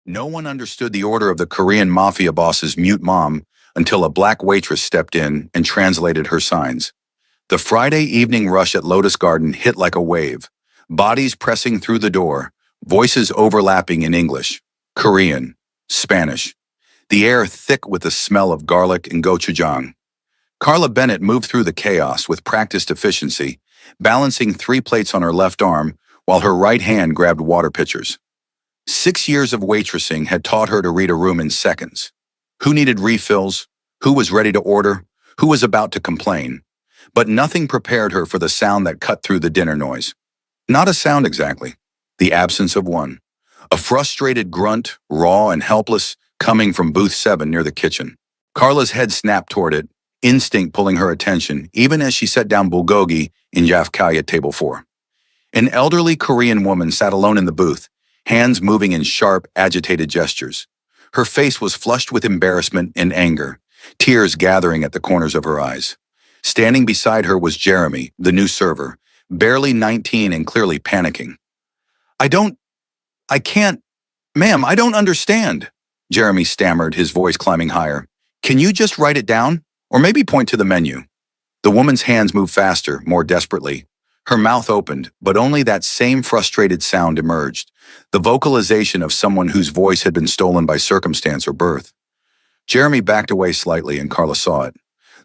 No one understood the order of the Korean Mafia boss's mute mom until a black waitress stepped in and translated her signs. The Friday evening rush at Lotus Garden hit like a wave, bodies pressing through the door, voices overlapping in English, Korean, Spanish, the air thick with the smell of garlic and gochujang. Carla Bennett moved through the chaos with practiced efficiency, balancing 3 plates on her left arm while her right hand grabbed water pitchers. 6 years of waitressing had taught her to read a room in seconds. Who needed refills? Who was ready to order? Who was about to complain? But nothing prepared her for the sound that cut through the dinner noise. Not a sound exactly. The absence of one. A frustrated grunt, raw and helpless, coming from booth 7 near the kitchen. Carla's head snapped toward it, instinct pulling her attention, even as she set down bulgogi in Yafkaya table 4. An elderly Korean woman sat alone in the booth, hands moving in sharp, agitated gestures. Her face was flushed with embarrassment and anger, tears gathering at the corners of her eyes. Standing beside her was Jeremy, the new server, barely 19 and clearly panicking. Ma'am, I don't understand, Jeremy stammered, his voice climbing higher. Can you just write it down? Or maybe point to the menu? The woman's hands moved faster, more desperately. Her mouth opened, but only that same frustrated sound emerged, the vocalization of someone whose voice had been stolen by circumstance or birth. Jeremy backed away slightly and Carla saw it.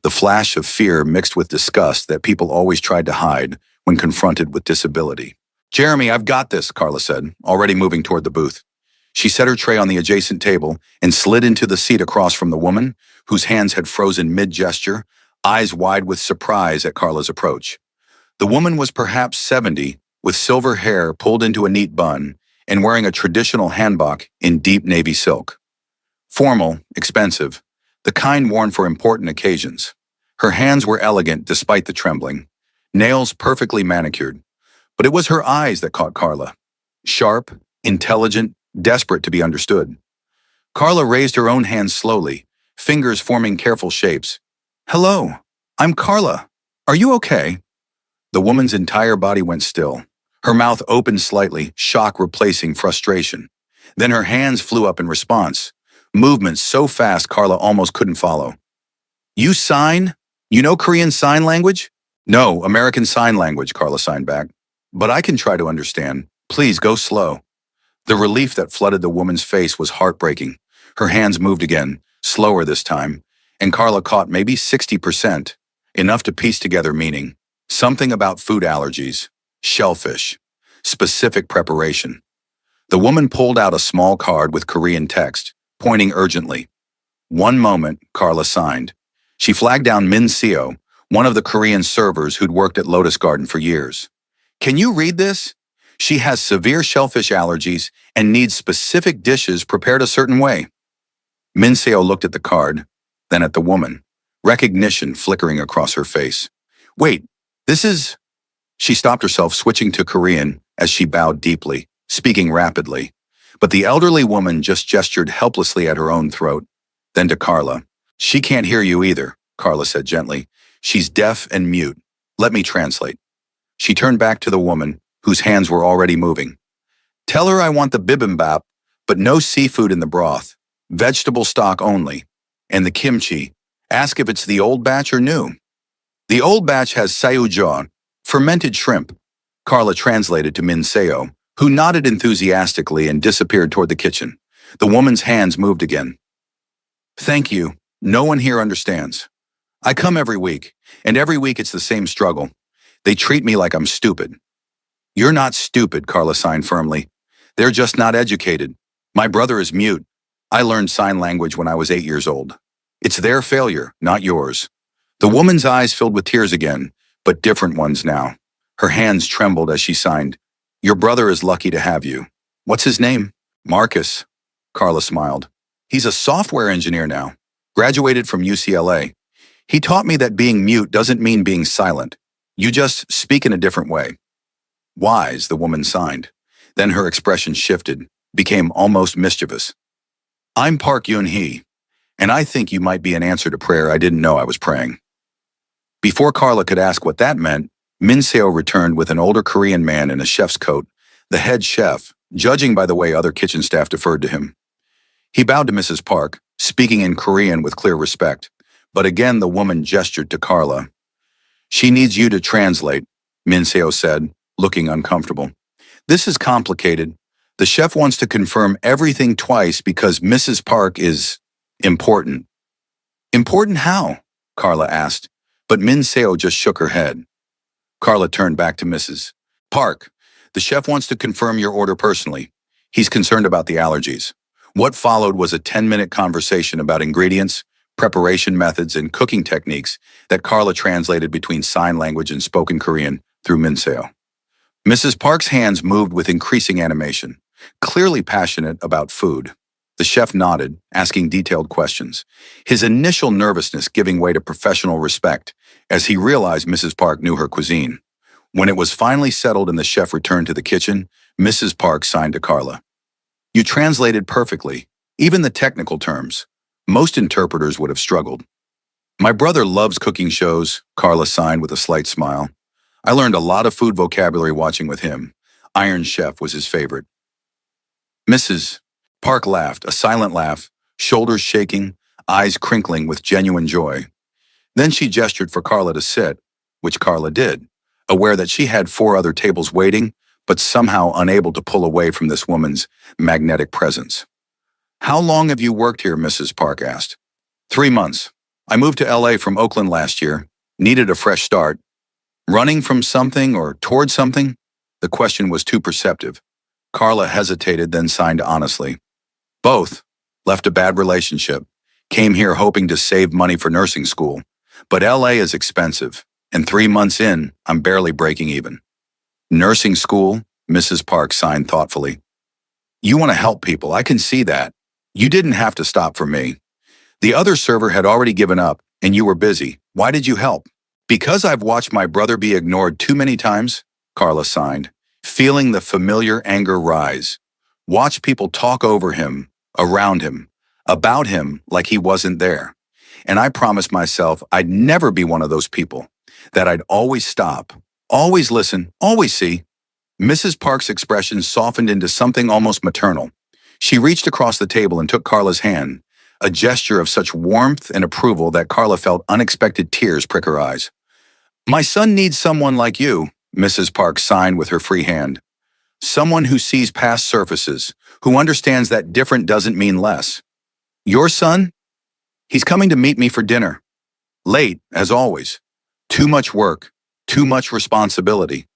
The flash of fear mixed with disgust that people always tried to hide when confronted with disability. Jeremy, I've got this, Carla said, already moving toward the booth. She set her tray on the adjacent table and slid into the seat across from the woman, whose hands had frozen mid-gesture, eyes wide with surprise at Carla's approach. The woman was perhaps 70, with silver hair pulled into a neat bun and wearing a traditional hanbok in deep navy silk. Formal, expensive, the kind worn for important occasions. Her hands were elegant despite the trembling, nails perfectly manicured. But it was her eyes that caught Carla. Sharp, intelligent, desperate to be understood. Carla raised her own hands slowly, fingers forming careful shapes. Hello, I'm Carla. Are you okay? The woman's entire body went still. Her mouth opened slightly, shock replacing frustration. Then her hands flew up in response, movements so fast Carla almost couldn't follow. You sign? You know Korean Sign Language? No, American Sign Language, Carla signed back. But I can try to understand. Please go slow. The relief that flooded the woman's face was heartbreaking. Her hands moved again, slower this time, and Carla caught maybe 60%, enough to piece together meaning. Something about food allergies, shellfish, specific preparation. The woman pulled out a small card with Korean text, pointing urgently. One moment, Carla signed. She flagged down Min Seo, one of the Korean servers who'd worked at Lotus Garden for years. Can you read this? She has severe shellfish allergies and needs specific dishes prepared a certain way. Min Seo looked at the card, then at the woman, recognition flickering across her face. Wait, this is... She stopped herself, switching to Korean as she bowed deeply, speaking rapidly. But the elderly woman just gestured helplessly at her own throat. Then to Carla. She can't hear you either, Carla said gently. She's deaf and mute. Let me translate. She turned back to the woman, whose hands were already moving. Tell her I want the bibimbap, but no seafood in the broth. Vegetable stock only. And the kimchi. Ask if it's the old batch or new. The old batch has sayuja, fermented shrimp. Carla translated to Min Seo, who nodded enthusiastically and disappeared toward the kitchen. The woman's hands moved again. Thank you. No one here understands. I come every week, and every week it's the same struggle. They treat me like I'm stupid. You're not stupid, Carla signed firmly. They're just not educated. My brother is mute. I learned sign language when I was 8 years old. It's their failure, not yours. The woman's eyes filled with tears again, but different ones now. Her hands trembled as she signed. Your brother is lucky to have you. What's his name? Marcus. Carla smiled. He's a software engineer now. Graduated from UCLA. He taught me that being mute doesn't mean being silent. You just speak in a different way. Wise, the woman signed. Then her expression shifted, became almost mischievous. I'm Park Yoon-hee, and I think you might be an answer to prayer I didn't know I was praying. Before Carla could ask what that meant, Min Seo returned with an older Korean man in a chef's coat, the head chef, judging by the way other kitchen staff deferred to him. He bowed to Mrs. Park, speaking in Korean with clear respect. But again the woman gestured to Carla. She needs you to translate, Min Seo said, looking uncomfortable. This is complicated. The chef wants to confirm everything twice because Mrs. Park is important. Important how? Carla asked, but Min Seo just shook her head. Carla turned back to Mrs. Park. The chef wants to confirm your order personally. He's concerned about the allergies. What followed was a 10-minute conversation about ingredients, preparation methods, and cooking techniques that Carla translated between sign language and spoken Korean through Min Seo. Mrs. Park's hands moved with increasing animation, clearly passionate about food. The chef nodded, asking detailed questions, his initial nervousness giving way to professional respect as he realized Mrs. Park knew her cuisine. When it was finally settled and the chef returned to the kitchen, Mrs. Park signed to Carla. You translated perfectly, even the technical terms. Most interpreters would have struggled. My brother loves cooking shows, Carla signed with a slight smile. I learned a lot of food vocabulary watching with him. Iron Chef was his favorite. Mrs. Park laughed, a silent laugh, shoulders shaking, eyes crinkling with genuine joy. Then she gestured for Carla to sit, which Carla did, aware that she had 4 other tables waiting, but somehow unable to pull away from this woman's magnetic presence. How long have you worked here, Mrs. Park asked. 3 months. I moved to LA from Oakland last year, needed a fresh start. Running from something or toward something? The question was too perceptive. Carla hesitated, then signed honestly. Both. Left a bad relationship. Came here hoping to save money for nursing school. But LA is expensive, and 3 months in, I'm barely breaking even. Nursing school? Mrs. Park signed thoughtfully. You want to help people, I can see that. You didn't have to stop for me. The other server had already given up, and you were busy. Why did you help? Because I've watched my brother be ignored too many times, Carla signed, feeling the familiar anger rise. Watch people talk over him, around him, about him like he wasn't there. And I promised myself I'd never be one of those people, that I'd always stop, always listen, always see. Mrs. Park's expression softened into something almost maternal. She reached across the table and took Carla's hand, a gesture of such warmth and approval that Carla felt unexpected tears prick her eyes. My son needs someone like you, Mrs. Park signed with her free hand. Someone who sees past surfaces, who understands that different doesn't mean less. Your son? He's coming to meet me for dinner. Late, as always. Too much work, too much responsibility.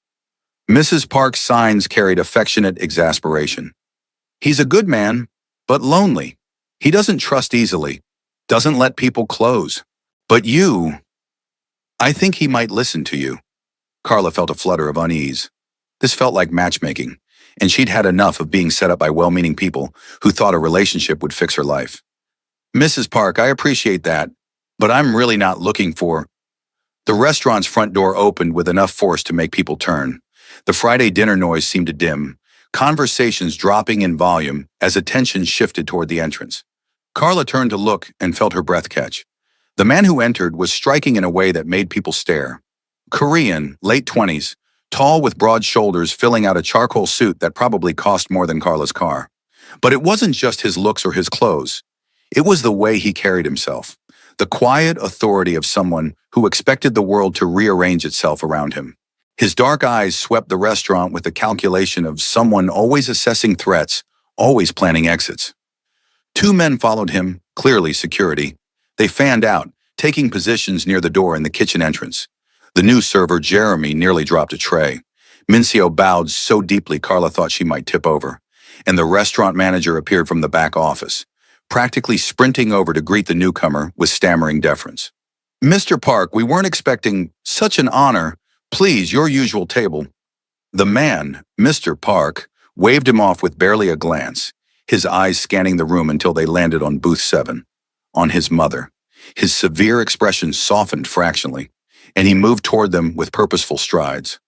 Mrs. Park's signs carried affectionate exasperation. He's a good man, but lonely. He doesn't trust easily, doesn't let people close. But you, I think he might listen to you. Carla felt a flutter of unease. This felt like matchmaking, and she'd had enough of being set up by well-meaning people who thought a relationship would fix her life. Mrs. Park, I appreciate that, but I'm really not looking for... The restaurant's front door opened with enough force to make people turn. The Friday dinner noise seemed to dim, conversations dropping in volume as attention shifted toward the entrance. Carla turned to look and felt her breath catch. The man who entered was striking in a way that made people stare. Korean, late 20s, tall with broad shoulders filling out a charcoal suit that probably cost more than Carla's car. But it wasn't just his looks or his clothes. It was the way he carried himself, the quiet authority of someone who expected the world to rearrange itself around him. His dark eyes swept the restaurant with the calculation of someone always assessing threats, always planning exits. 2 men followed him, clearly security. They fanned out, taking positions near the door in the kitchen entrance. The new server, Jeremy, nearly dropped a tray. Min Seo bowed so deeply Carla thought she might tip over. And the restaurant manager appeared from the back office, practically sprinting over to greet the newcomer with stammering deference. Mr. Park, we weren't expecting such an honor. Please, your usual table. The man, Mr. Park, waved him off with barely a glance, his eyes scanning the room until they landed on booth 7, on his mother. His severe expression softened fractionally, and he moved toward them with purposeful strides.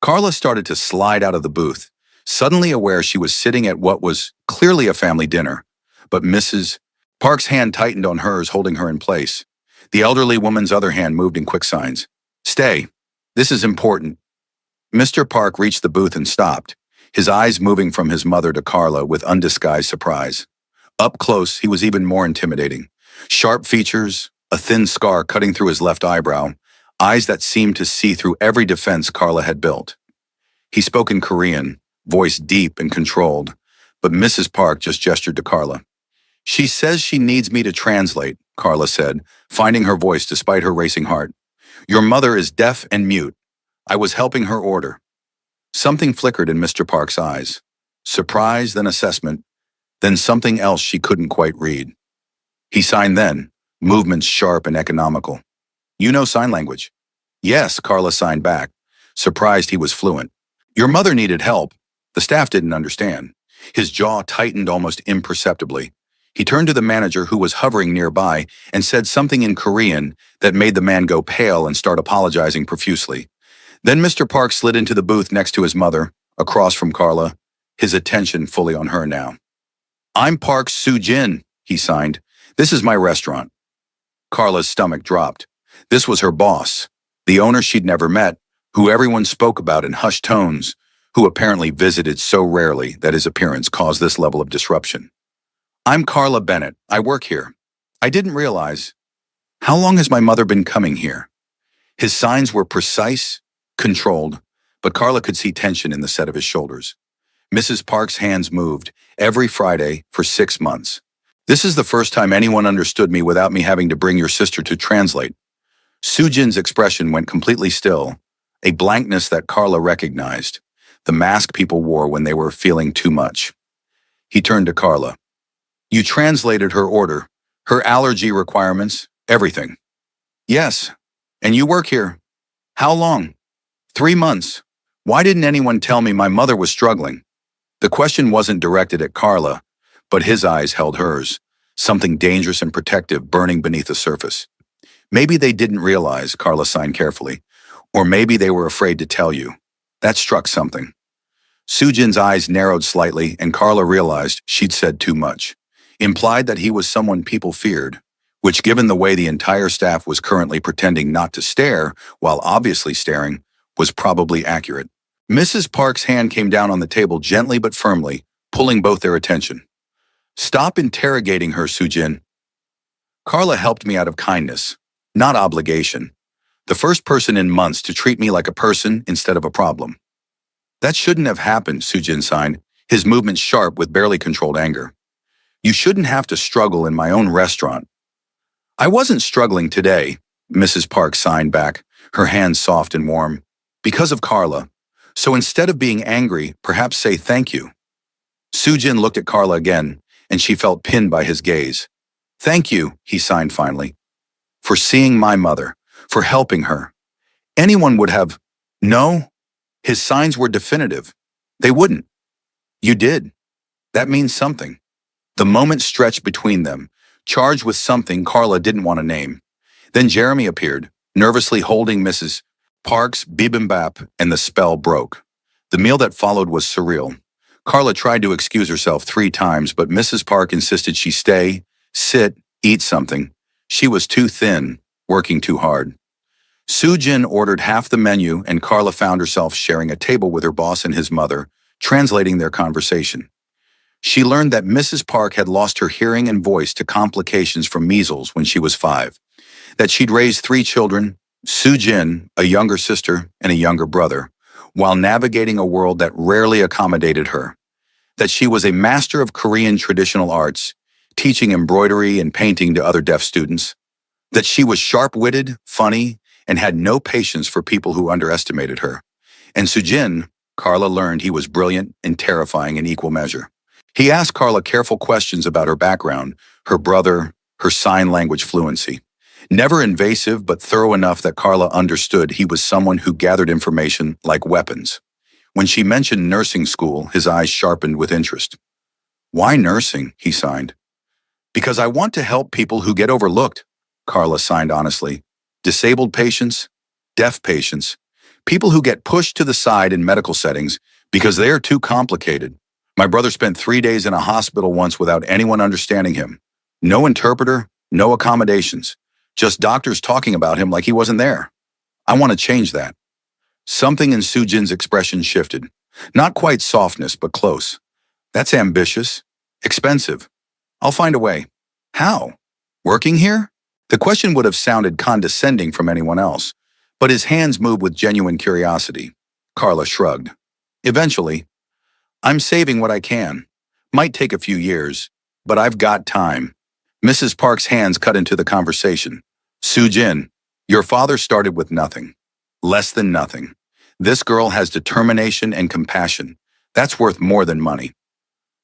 Carla started to slide out of the booth, suddenly aware she was sitting at what was clearly a family dinner, but Mrs. Park's hand tightened on hers, holding her in place. The elderly woman's other hand moved in quick signs. Stay. This is important. Mr. Park reached the booth and stopped, his eyes moving from his mother to Carla with undisguised surprise. Up close, he was even more intimidating. Sharp features, a thin scar cutting through his left eyebrow, eyes that seemed to see through every defense Carla had built. He spoke in Korean, voice deep and controlled, but Mrs. Park just gestured to Carla. She says she needs me to translate, Carla said, finding her voice despite her racing heart. Your mother is deaf and mute. I was helping her order. Something flickered in Mr. Park's eyes. Surprise, then assessment, then something else she couldn't quite read. He signed then, movements sharp and economical. You know sign language? Yes, Carla signed back, surprised he was fluent. Your mother needed help. The staff didn't understand. His jaw tightened almost imperceptibly. He turned to the manager who was hovering nearby and said something in Korean that made the man go pale and start apologizing profusely. Then Mr. Park slid into the booth next to his mother, across from Carla, his attention fully on her now. I'm Park Soo-jin, he signed. This is my restaurant. Carla's stomach dropped. This was her boss, the owner she'd never met, who everyone spoke about in hushed tones, who apparently visited so rarely that his appearance caused this level of disruption. I'm Carla Bennett. I work here. I didn't realize. How long has my mother been coming here? His signs were precise, controlled, but Carla could see tension in the set of his shoulders. Mrs. Park's hands moved, every Friday, for 6 months. This is the first time anyone understood me without me having to bring your sister to translate. Soo-jin's expression went completely still, a blankness that Carla recognized, the mask people wore when they were feeling too much. He turned to Carla. You translated her order, her allergy requirements, everything. Yes, and you work here. How long? 3 months. Why didn't anyone tell me my mother was struggling? The question wasn't directed at Carla, but his eyes held hers, something dangerous and protective burning beneath the surface. Maybe they didn't realize, Carla signed carefully, or maybe they were afraid to tell you. That struck something. Soo-jin's eyes narrowed slightly, and Carla realized she'd said too much. Implied that he was someone people feared, which, given the way the entire staff was currently pretending not to stare, while obviously staring, was probably accurate. Mrs. Park's hand came down on the table gently but firmly, pulling both their attention. Stop interrogating her, Soo-jin. Carla helped me out of kindness, not obligation. The first person in months to treat me like a person instead of a problem. That shouldn't have happened, Soo-jin signed, his movements sharp with barely controlled anger. You shouldn't have to struggle in my own restaurant. I wasn't struggling today, Mrs. Park signed back, her hands soft and warm. Because of Carla. So instead of being angry, perhaps say thank you. Soo-jin looked at Carla again, and she felt pinned by his gaze. Thank you, he signed finally. For seeing my mother, for helping her. Anyone would have. No. His signs were definitive. They wouldn't. You did. That means something. The moment stretched between them, charged with something Carla didn't want to name. Then Jeremy appeared, nervously holding Mrs. Park's bibimbap, and the spell broke. The meal that followed was surreal. Carla tried to excuse herself 3 times, but Mrs. Park insisted she stay, sit, eat something. She was too thin, working too hard. Soo-jin ordered half the menu, and Carla found herself sharing a table with her boss and his mother, translating their conversation. She learned that Mrs. Park had lost her hearing and voice to complications from measles when she was 5, that she'd raised 3 children, Soo-jin, a younger sister, and a younger brother, while navigating a world that rarely accommodated her, that she was a master of Korean traditional arts, teaching embroidery and painting to other deaf students, that she was sharp-witted, funny, and had no patience for people who underestimated her. And Soo-jin, Carla learned he was brilliant and terrifying in equal measure. He asked Carla careful questions about her background, her brother, her sign language fluency. Never invasive, but thorough enough that Carla understood he was someone who gathered information like weapons. When she mentioned nursing school, his eyes sharpened with interest. Why nursing? He signed. Because I want to help people who get overlooked, Carla signed honestly. Disabled patients, deaf patients, people who get pushed to the side in medical settings because they are too complicated. My brother spent 3 days in a hospital once without anyone understanding him. No interpreter, no accommodations. Just doctors talking about him like he wasn't there. I want to change that. Something in Soo-jin's expression shifted. Not quite softness, but close. That's ambitious. Expensive. I'll find a way. How? Working here? The question would have sounded condescending from anyone else, but his hands moved with genuine curiosity. Carla shrugged. Eventually, I'm saving what I can. Might take a few years, but I've got time. Mrs. Park's hands cut into the conversation. Soo-jin, your father started with nothing. Less than nothing. This girl has determination and compassion. That's worth more than money.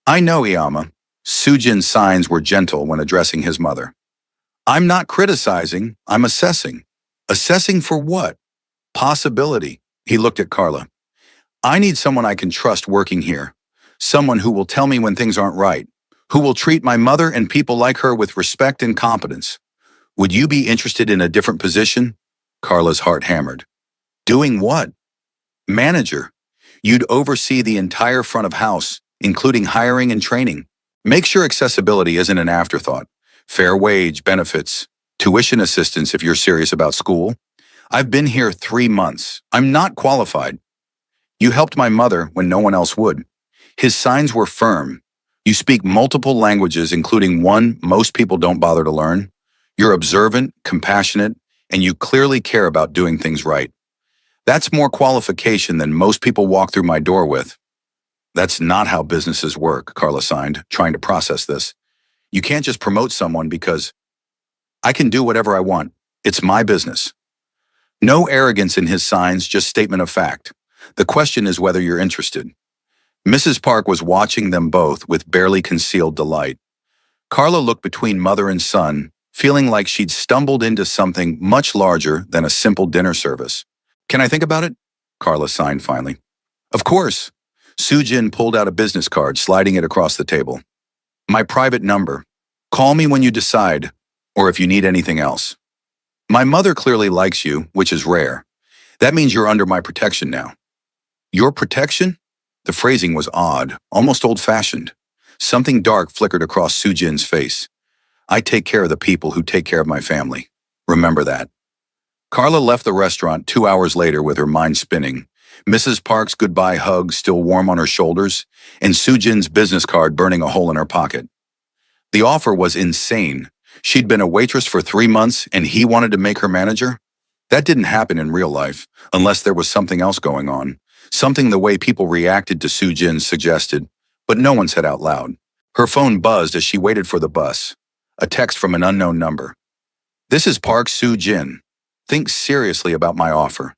I know, Iyama. Soo-jin's signs were gentle when addressing his mother. I'm not criticizing, I'm assessing. Assessing for what? Possibility. He looked at Carla. I need someone I can trust working here. Someone who will tell me when things aren't right. Who will treat my mother and people like her with respect and competence. Would you be interested in a different position? Carla's heart hammered. Doing what? Manager. You'd oversee the entire front of house, including hiring and training. Make sure accessibility isn't an afterthought. Fair wage, benefits, tuition assistance if you're serious about school. I've been here 3 months. I'm not qualified. You helped my mother when no one else would. His signs were firm. You speak multiple languages, including one most people don't bother to learn. You're observant, compassionate, and you clearly care about doing things right. That's more qualification than most people walk through my door with. That's not how businesses work, Carla signed, trying to process this. You can't just promote someone because I can do whatever I want. It's my business. No arrogance in his signs, just statement of fact. The question is whether you're interested. Mrs. Park was watching them both with barely concealed delight. Carla looked between mother and son, feeling like she'd stumbled into something much larger than a simple dinner service. Can I think about it? Carla signed finally. Of course. Soo-jin pulled out a business card, sliding it across the table. My private number. Call me when you decide, or if you need anything else. My mother clearly likes you, which is rare. That means you're under my protection now. Your protection? The phrasing was odd, almost old-fashioned. Something dark flickered across Soo-jin's face. I take care of the people who take care of my family. Remember that. Carla left the restaurant 2 hours later with her mind spinning. Mrs. Park's goodbye hug still warm on her shoulders, and Soo-jin's business card burning a hole in her pocket. The offer was insane. She'd been a waitress for 3 months, and he wanted to make her manager? That didn't happen in real life, unless there was something else going on. Something the way people reacted to Soo-jin suggested, but no one said out loud. Her phone buzzed as she waited for the bus. A text from an unknown number. This is Park Soo-jin. Think seriously about my offer.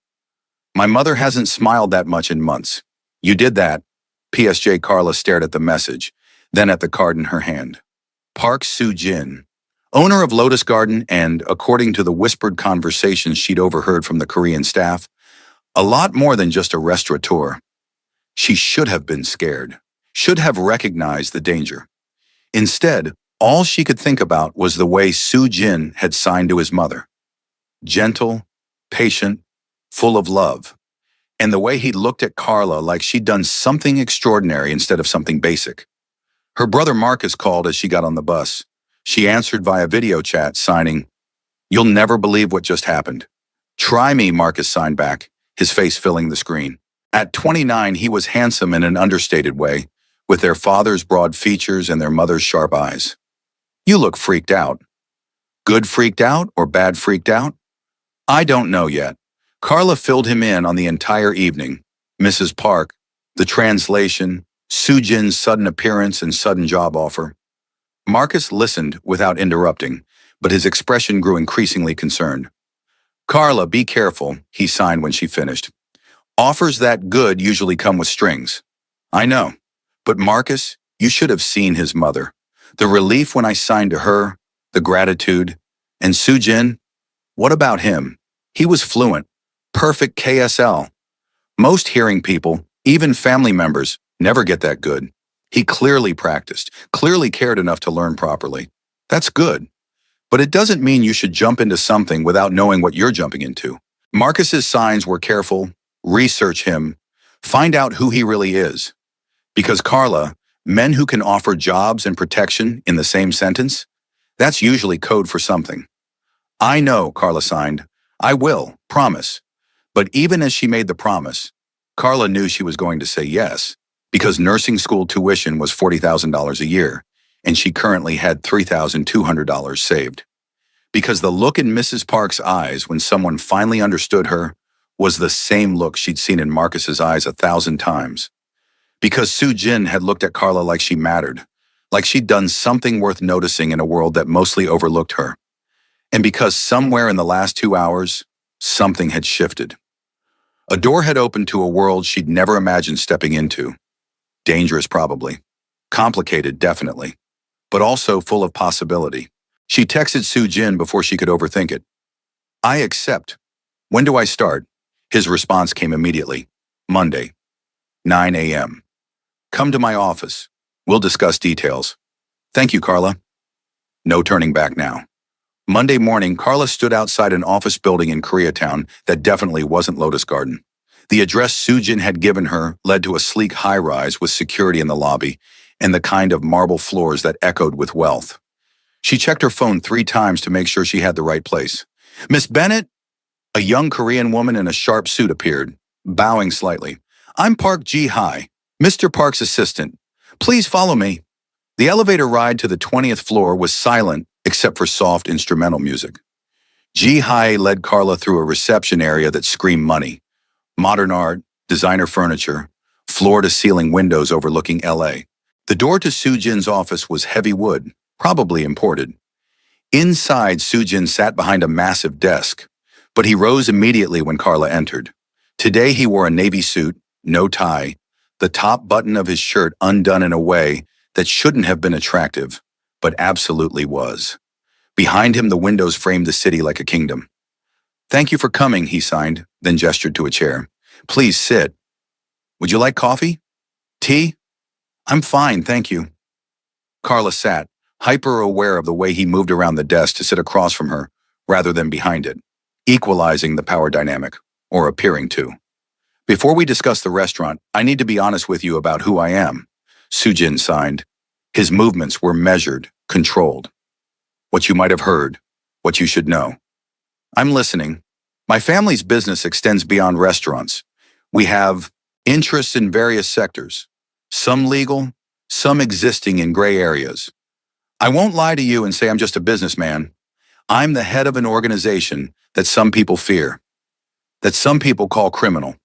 My mother hasn't smiled that much in months. You did that. PSJ Carla stared at the message, then at the card in her hand. Park Soo-jin, owner of Lotus Garden and, according to the whispered conversations she'd overheard from the Korean staff, a lot more than just a restaurateur. She should have been scared, should have recognized the danger. Instead, all she could think about was the way Soo-jin had signed to his mother. Gentle, patient, full of love. And the way he looked at Carla like she'd done something extraordinary instead of something basic. Her brother Marcus called as she got on the bus. She answered via video chat, signing, "You'll never believe what just happened." "Try me," Marcus signed back, his face filling the screen. At 29, he was handsome in an understated way, with their father's broad features and their mother's sharp eyes. "You look freaked out." Good freaked out or bad freaked out? I don't know yet. Carla filled him in on the entire evening. Mrs. Park, the translation, Soo-jin's sudden appearance and sudden job offer. Marcus listened without interrupting, but his expression grew increasingly concerned. "Carla, be careful," he signed when she finished. "Offers that good usually come with strings." "I know. But Marcus, you should have seen his mother. The relief when I signed to her, the gratitude. And Soo-jin? What about him? He was fluent. Perfect KSL. Most hearing people, even family members, never get that good. He clearly practiced, clearly cared enough to learn properly. That's good. But it doesn't mean you should jump into something without knowing what you're jumping into. Marcus's signs were careful. Research him. Find out who he really is. Because Carla, men who can offer jobs and protection in the same sentence, that's usually code for something. "I know," Carla signed. "I will, promise." But even as she made the promise, Carla knew she was going to say yes, because nursing school tuition was $40,000 a year, and she currently had $3,200 saved. Because the look in Mrs. Park's eyes when someone finally understood her was the same look she'd seen in Marcus's eyes 1,000 times. Because Soo Jin had looked at Carla like she mattered, like she'd done something worth noticing in a world that mostly overlooked her. And because somewhere in the last 2 hours, something had shifted. A door had opened to a world she'd never imagined stepping into. Dangerous, probably. Complicated, definitely. But also full of possibility. She texted Soo Jin before she could overthink it. I accept. When do I start? His response came immediately. Monday, 9 a.m. Come to my office. We'll discuss details. Thank you, Carla. No turning back now. Monday morning, Carla stood outside an office building in Koreatown that definitely wasn't Lotus Garden. The address Soo Jin had given her led to a sleek high-rise with security in the lobby and the kind of marble floors that echoed with wealth. She checked her phone 3 times to make sure she had the right place. Miss Bennett? A young Korean woman in a sharp suit appeared, bowing slightly. I'm Park Ji-hai, Mr. Park's assistant. Please follow me. The elevator ride to the 20th floor was silent except for soft instrumental music. Ji-hai led Carla through a reception area that screamed money. Modern art, designer furniture, floor-to-ceiling windows overlooking L.A. The door to Soo Jin's office was heavy wood, probably imported. Inside, Soo Jin sat behind a massive desk, but he rose immediately when Carla entered. Today he wore a navy suit, no tie, the top button of his shirt undone in a way that shouldn't have been attractive, but absolutely was. Behind him, the windows framed the city like a kingdom. Thank you for coming, he signed, then gestured to a chair. Please sit. Would you like coffee? Tea? I'm fine, thank you. Carla sat, hyper-aware of the way he moved around the desk to sit across from her, rather than behind it, equalizing the power dynamic, or appearing to. Before we discuss the restaurant, I need to be honest with you about who I am. Soo Jin signed. His movements were measured, controlled. What you might have heard, what you should know. I'm listening. My family's business extends beyond restaurants. We have interests in various sectors, some legal, some existing in gray areas. I won't lie to you and say I'm just a businessman. I'm the head of an organization that some people fear, that some people call criminal.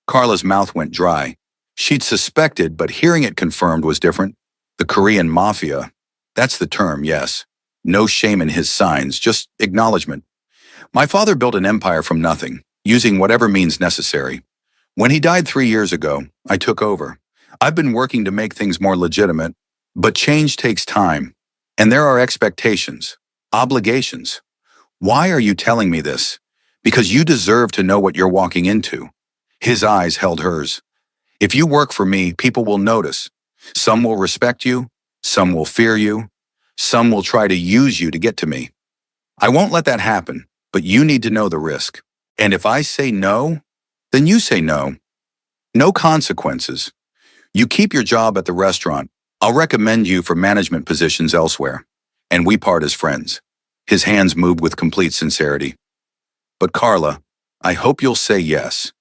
Carla's mouth went dry. She'd suspected, but hearing it confirmed was different. The Korean Mafia. That's the term, yes. No shame in his signs, just acknowledgement. My father built an empire from nothing, using whatever means necessary. When he died 3 years ago, I took over. I've been working to make things more legitimate, but change takes time. And there are expectations, obligations. Why are you telling me this? Because you deserve to know what you're walking into. His eyes held hers. If you work for me, people will notice. Some will respect you, some will fear you, some will try to use you to get to me. I won't let that happen, but you need to know the risk. And if I say no, then you say no. No consequences. You keep your job at the restaurant. I'll recommend you for management positions elsewhere. And we part as friends. His hands moved with complete sincerity. But Carla, I hope you'll say yes.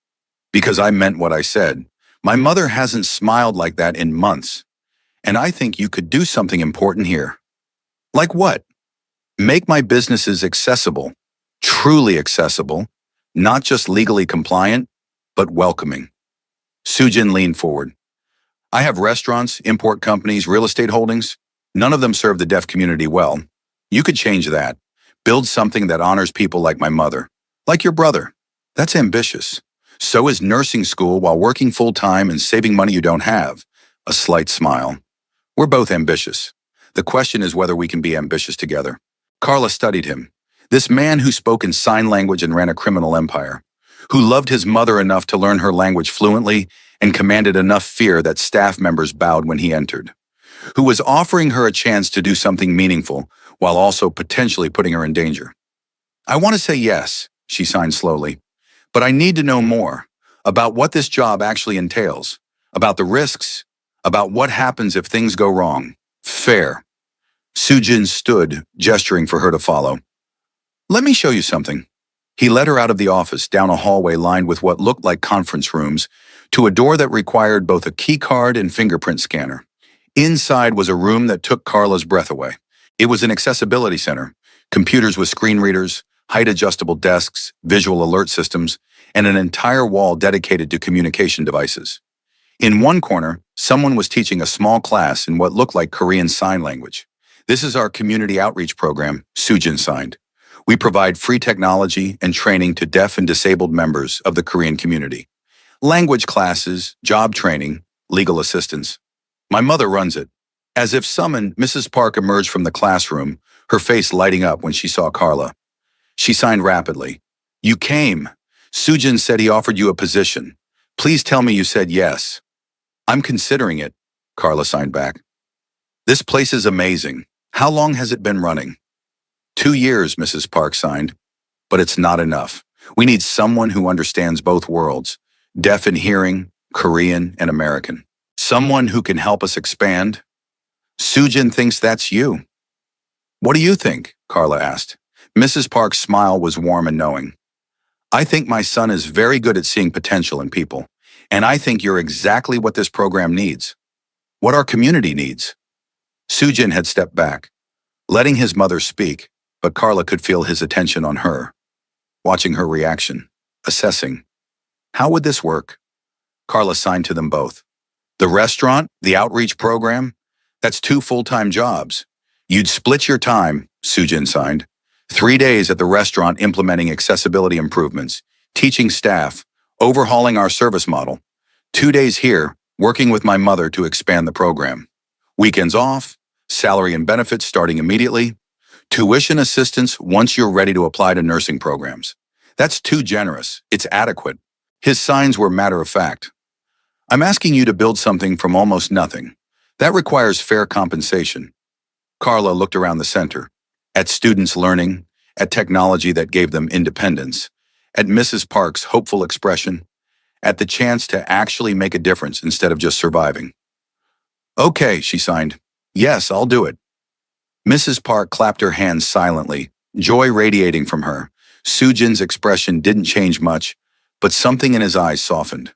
Because I meant what I said. My mother hasn't smiled like that in months. And I think you could do something important here. Like what? Make my businesses accessible. Truly accessible. Not just legally compliant, but welcoming. Soo Jin leaned forward. I have restaurants, import companies, real estate holdings. None of them serve the deaf community well. You could change that. Build something that honors people like my mother. Like your brother. That's ambitious. So is nursing school while working full-time and saving money you don't have. A slight smile. We're both ambitious. The question is whether we can be ambitious together. Carla studied him. This man who spoke in sign language and ran a criminal empire. Who loved his mother enough to learn her language fluently and commanded enough fear that staff members bowed when he entered. Who was offering her a chance to do something meaningful while also potentially putting her in danger. I want to say yes, she signed slowly. But I need to know more about what this job actually entails, about the risks, about what happens if things go wrong. Fair. Soo Jin stood, gesturing for her to follow. Let me show you something. He led her out of the office, down a hallway lined with what looked like conference rooms, to a door that required both a key card and fingerprint scanner. Inside was a room that took Carla's breath away. It was an accessibility center, computers with screen readers, height-adjustable desks, visual alert systems, and an entire wall dedicated to communication devices. In one corner, someone was teaching a small class in what looked like Korean Sign Language. This is our community outreach program, Sujin signed. We provide free technology and training to deaf and disabled members of the Korean community. Language classes, job training, legal assistance. My mother runs it. As if summoned, Mrs. Park emerged from the classroom, her face lighting up when she saw Carla. She signed rapidly. You came. Sujin said he offered you a position. Please tell me you said yes. I'm considering it, Carla signed back. This place is amazing. How long has it been running? 2 years, Mrs. Park signed. But it's not enough. We need someone who understands both worlds, deaf and hearing, Korean and American. Someone who can help us expand. Sujin thinks that's you. What do you think? Carla asked. Mrs. Park's smile was warm and knowing. I think my son is very good at seeing potential in people, and I think you're exactly what this program needs. What our community needs. Sujin had stepped back, letting his mother speak, but Carla could feel his attention on her, watching her reaction, assessing. How would this work? Carla signed to them both. The restaurant, the outreach program, that's 2 full-time jobs. You'd split your time, Sujin signed. 3 days at the restaurant implementing accessibility improvements, teaching staff, overhauling our service model. 2 days here, working with my mother to expand the program. Weekends off, salary and benefits starting immediately, tuition assistance once you're ready to apply to nursing programs. That's too generous. It's adequate. His signs were matter of fact. I'm asking you to build something from almost nothing. That requires fair compensation. Carla looked around the center, at students learning, at technology that gave them independence, at Mrs. Park's hopeful expression, at the chance to actually make a difference instead of just surviving. Okay, she signed. Yes, I'll do it. Mrs. Park clapped her hands silently, joy radiating from her. Sujin's expression didn't change much, but something in his eyes softened.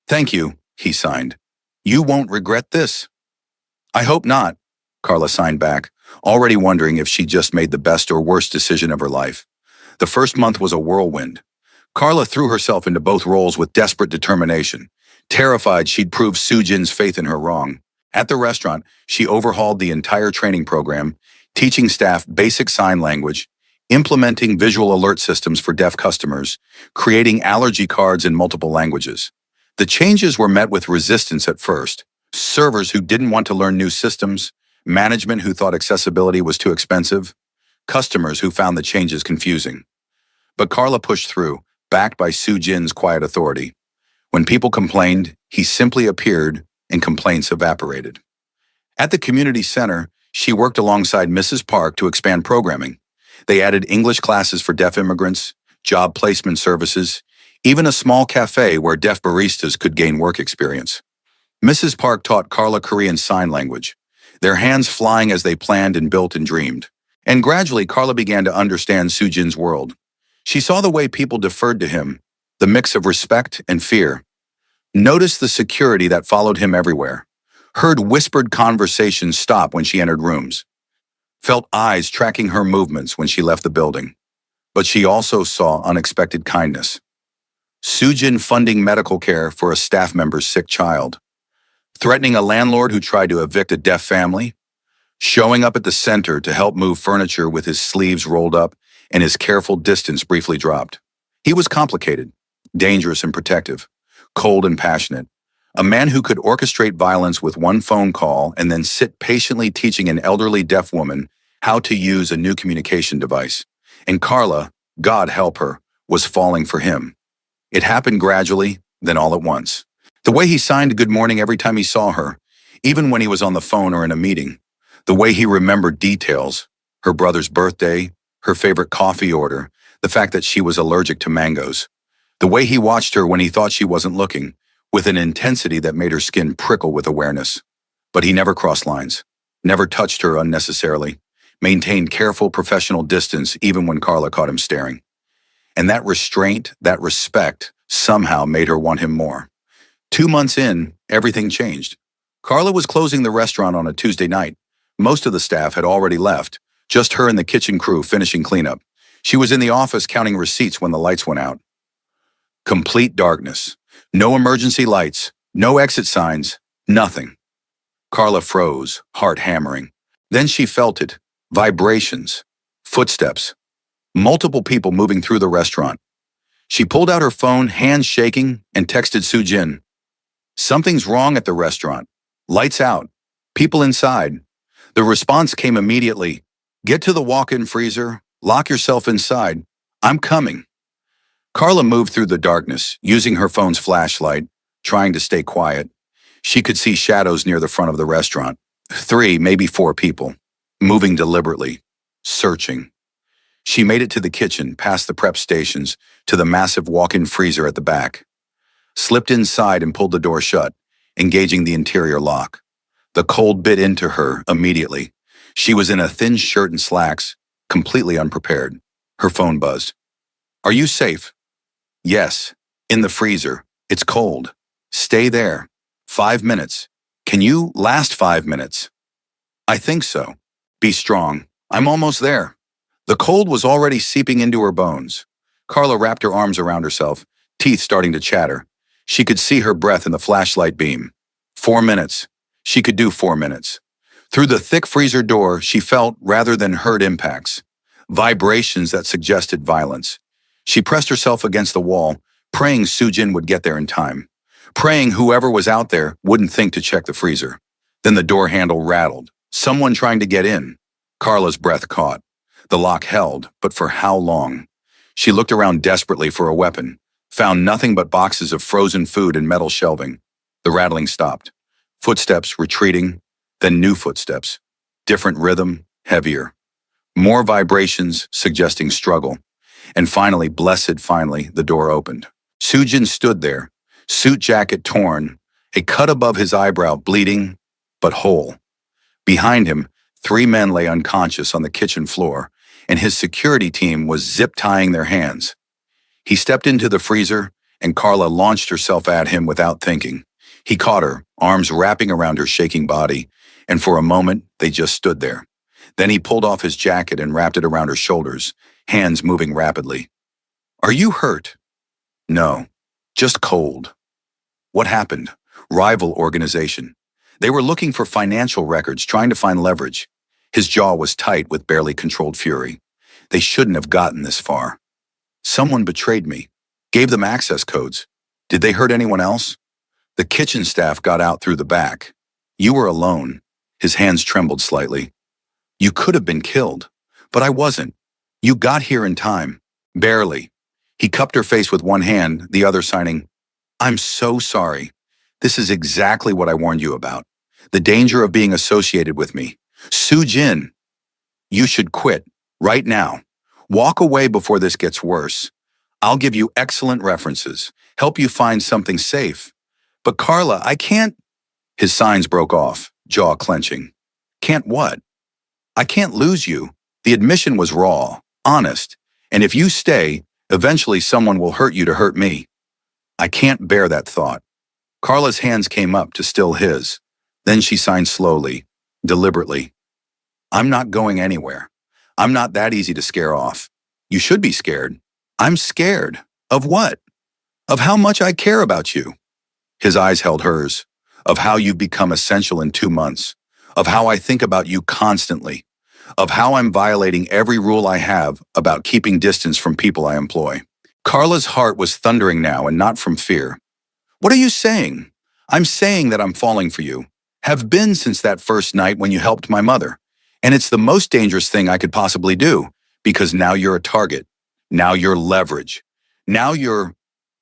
Thank you, he signed. You won't regret this. I hope not, Carla signed back, already wondering if she just made the best or worst decision of her life. The first month was a whirlwind. Carla threw herself into both roles with desperate determination, terrified she'd prove Sujin's faith in her wrong. At the restaurant, she overhauled the entire training program, teaching staff basic sign language, implementing visual alert systems for deaf customers, creating allergy cards in multiple languages. The changes were met with resistance at first. Servers who didn't want to learn new systems, management who thought accessibility was too expensive, customers who found the changes confusing. But Carla pushed through, backed by Sujin's quiet authority. When people complained, he simply appeared and complaints evaporated. At the community center, she worked alongside Mrs. Park to expand programming. They added English classes for deaf immigrants, job placement services, even a small cafe where deaf baristas could gain work experience. Mrs. Park taught Carla Korean Sign Language, their hands flying as they planned and built and dreamed. And gradually, Carla began to understand Sujin's world. She saw the way people deferred to him, the mix of respect and fear. Noticed the security that followed him everywhere. Heard whispered conversations stop when she entered rooms. Felt eyes tracking her movements when she left the building. But she also saw unexpected kindness. Sujin funding medical care for a staff member's sick child. Threatening a landlord who tried to evict a deaf family. Showing up at the center to help move furniture with his sleeves rolled up and his careful distance briefly dropped. He was complicated, dangerous and protective, cold and passionate. A man who could orchestrate violence with one phone call and then sit patiently teaching an elderly deaf woman how to use a new communication device. And Carla, God help her, was falling for him. It happened gradually, then all at once. The way he signed good morning every time he saw her, even when he was on the phone or in a meeting. The way he remembered details, her brother's birthday, her favorite coffee order, the fact that she was allergic to mangoes. The way he watched her when he thought she wasn't looking, with an intensity that made her skin prickle with awareness. But he never crossed lines, never touched her unnecessarily, maintained careful professional distance even when Carla caught him staring. And that restraint, that respect, somehow made her want him more. 2 months in, everything changed. Carla was closing the restaurant on a Tuesday night. Most of the staff had already left, just her and the kitchen crew finishing cleanup. She was in the office counting receipts when the lights went out. Complete darkness. No emergency lights, no exit signs, nothing. Carla froze, heart hammering. Then she felt it. Vibrations. Footsteps. Multiple people moving through the restaurant. She pulled out her phone, hands shaking, and texted Sujin. Something's wrong at the restaurant. Lights out. People inside. The response came immediately. Get to the walk-in freezer. Lock yourself inside. I'm coming. Carla moved through the darkness, using her phone's flashlight, trying to stay quiet. She could see shadows near the front of the restaurant. 3, maybe 4 people. Moving deliberately. Searching. She made it to the kitchen, past the prep stations, to the massive walk-in freezer at the back. Slipped inside and pulled the door shut, engaging the interior lock. The cold bit into her immediately. She was in a thin shirt and slacks, completely unprepared. Her phone buzzed. Are you safe? Yes. In the freezer. It's cold. Stay there. 5 minutes. Can you last 5 minutes? I think so. Be strong. I'm almost there. The cold was already seeping into her bones. Carla wrapped her arms around herself, teeth starting to chatter. She could see her breath in the flashlight beam. 4 minutes. She could do 4 minutes. Through the thick freezer door, she felt, rather than heard, impacts. Vibrations that suggested violence. She pressed herself against the wall, praying Sujin would get there in time. Praying whoever was out there wouldn't think to check the freezer. Then the door handle rattled. Someone trying to get in. Carla's breath caught. The lock held, but for how long? She looked around desperately for a weapon, found nothing but boxes of frozen food and metal shelving. The rattling stopped. Footsteps retreating, then new footsteps. Different rhythm, heavier. More vibrations suggesting struggle. And finally, the door opened. Sujin stood there, suit jacket torn, a cut above his eyebrow bleeding, but whole. Behind him, 3 men lay unconscious on the kitchen floor, and his security team was zip-tying their hands. He stepped into the freezer, and Carla launched herself at him without thinking. He caught her, arms wrapping around her shaking body, and for a moment, they just stood there. Then he pulled off his jacket and wrapped it around her shoulders, hands moving rapidly. Are you hurt? No, just cold. What happened? Rival organization. They were looking for financial records, trying to find leverage. His jaw was tight with barely controlled fury. They shouldn't have gotten this far. Someone betrayed me. Gave them access codes. Did they hurt anyone else? The kitchen staff got out through the back. You were alone. His hands trembled slightly. You could have been killed, but I wasn't. You got here in time. Barely. He cupped her face with one hand, the other signing, I'm so sorry. This is exactly what I warned you about. The danger of being associated with me. Sujin, you should quit, right now. Walk away before this gets worse. I'll give you excellent references, help you find something safe. But Carla, I can't. His signs broke off, jaw clenching. Can't what? I can't lose you. The admission was raw, honest, and if you stay, eventually someone will hurt you to hurt me. I can't bear that thought. Carla's hands came up to still his. Then she signed slowly, deliberately. I'm not going anywhere. I'm not that easy to scare off. You should be scared. I'm scared. Of what? Of how much I care about you. His eyes held hers. Of how you've become essential in 2 months. Of how I think about you constantly. Of how I'm violating every rule I have about keeping distance from people I employ. Carla's heart was thundering now and not from fear. What are you saying? I'm saying that I'm falling for you. Have been since that first night when you helped my mother. And it's the most dangerous thing I could possibly do, because now you're a target. Now you're leverage. Now you're...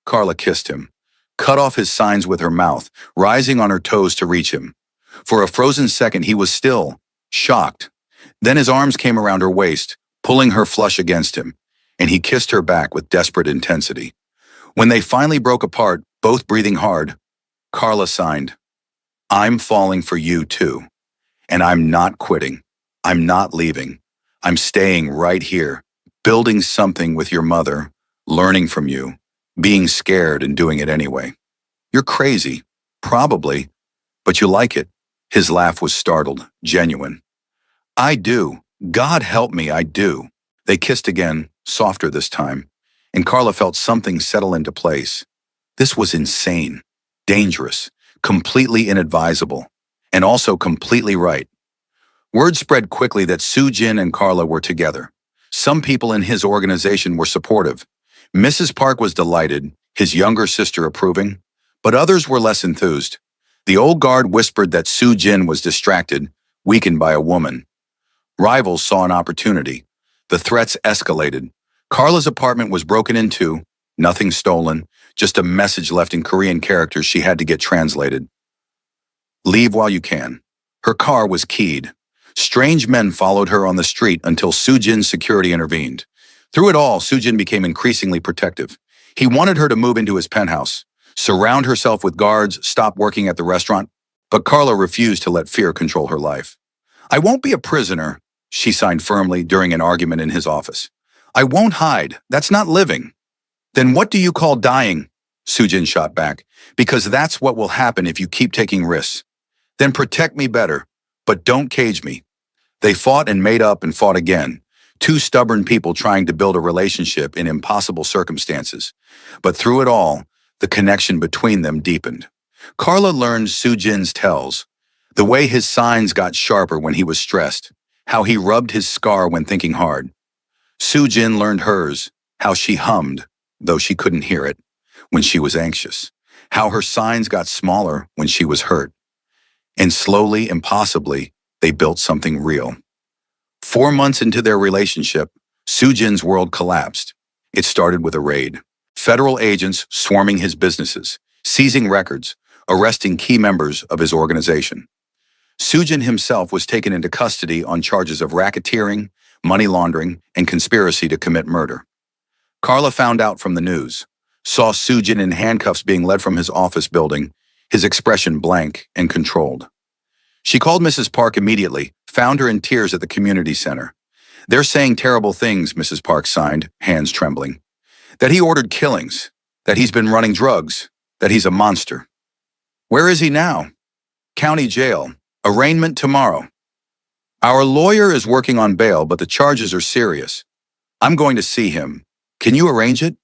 Carla kissed him, cut off his signs with her mouth, rising on her toes to reach him. For a frozen second, he was still, shocked. Then his arms came around her waist, pulling her flush against him, and he kissed her back with desperate intensity. When they finally broke apart, both breathing hard, Carla signed, I'm falling for you too. And I'm not quitting. I'm not leaving. I'm staying right here, building something with your mother, learning from you, being scared and doing it anyway. You're crazy, probably, But you like it. His laugh was startled, genuine. I do. God help me, I do. They kissed again, softer this time, and Carla felt something settle into place. This was insane, dangerous, completely inadvisable, and also completely right. Word spread quickly that Soo Jin and Carla were together. Some people in his organization were supportive. Mrs. Park was delighted, his younger sister approving, but others were less enthused. The old guard whispered that Soo Jin was distracted, weakened by a woman. Rivals saw an opportunity. The threats escalated. Carla's apartment was broken into, nothing stolen, just a message left in Korean characters she had to get translated. Leave while you can. Her car was keyed. Strange men followed her on the street until Soo Jin's security intervened. Through it all, Soo Jin became increasingly protective. He wanted her to move into his penthouse, surround herself with guards, stop working at the restaurant, but Carla refused to let fear control her life. I won't be a prisoner, she signed firmly during an argument in his office. I won't hide. That's not living. Then what do you call dying? Soo Jin shot back. Because that's what will happen if you keep taking risks. Then protect me better, but don't cage me. They fought and made up and fought again. Two stubborn people trying to build a relationship in impossible circumstances. But through it all, the connection between them deepened. Carla learned Soo Jin's tells, the way his signs got sharper when he was stressed, how he rubbed his scar when thinking hard. Soo Jin learned hers, how she hummed, though she couldn't hear it, when she was anxious, how her signs got smaller when she was hurt. And slowly, impossibly, they built something real. 4 months into their relationship, Soo Jin's world collapsed. It started with a raid. Federal agents swarming his businesses, seizing records, arresting key members of his organization. Soo Jin himself was taken into custody on charges of racketeering, money laundering, and conspiracy to commit murder. Carla found out from the news, saw Soo Jin in handcuffs being led from his office building, his expression blank and controlled. She called Mrs. Park immediately, found her in tears at the community center. They're saying terrible things, Mrs. Park signed, hands trembling. That he ordered killings, that he's been running drugs, that he's a monster. Where is he now? County jail. Arraignment tomorrow. Our lawyer is working on bail, but the charges are serious. I'm going to see him. Can you arrange it?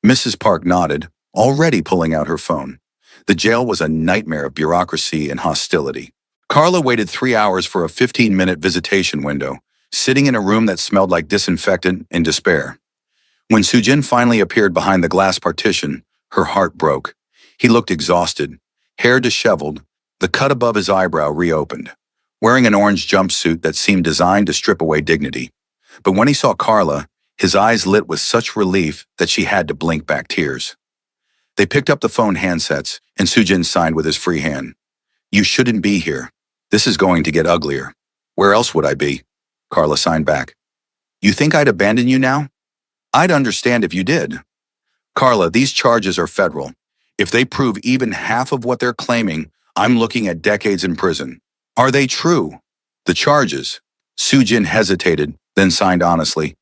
Mrs. Park nodded, already pulling out her phone. The jail was a nightmare of bureaucracy and hostility. Carla waited 3 hours for a 15-minute visitation window, sitting in a room that smelled like disinfectant in despair. When Soo Jin finally appeared behind the glass partition, her heart broke. He looked exhausted, hair disheveled, the cut above his eyebrow reopened, wearing an orange jumpsuit that seemed designed to strip away dignity. But when he saw Carla, his eyes lit with such relief that she had to blink back tears. They picked up the phone handsets, and Soo Jin signed with his free hand. You shouldn't be here. This is going to get uglier. Where else would I be? Carla signed back. You think I'd abandon you now? I'd understand if you did. Carla, these charges are federal. If they prove even half of what they're claiming, I'm looking at decades in prison. Are they true? The charges. Soo Jin hesitated, then signed honestly.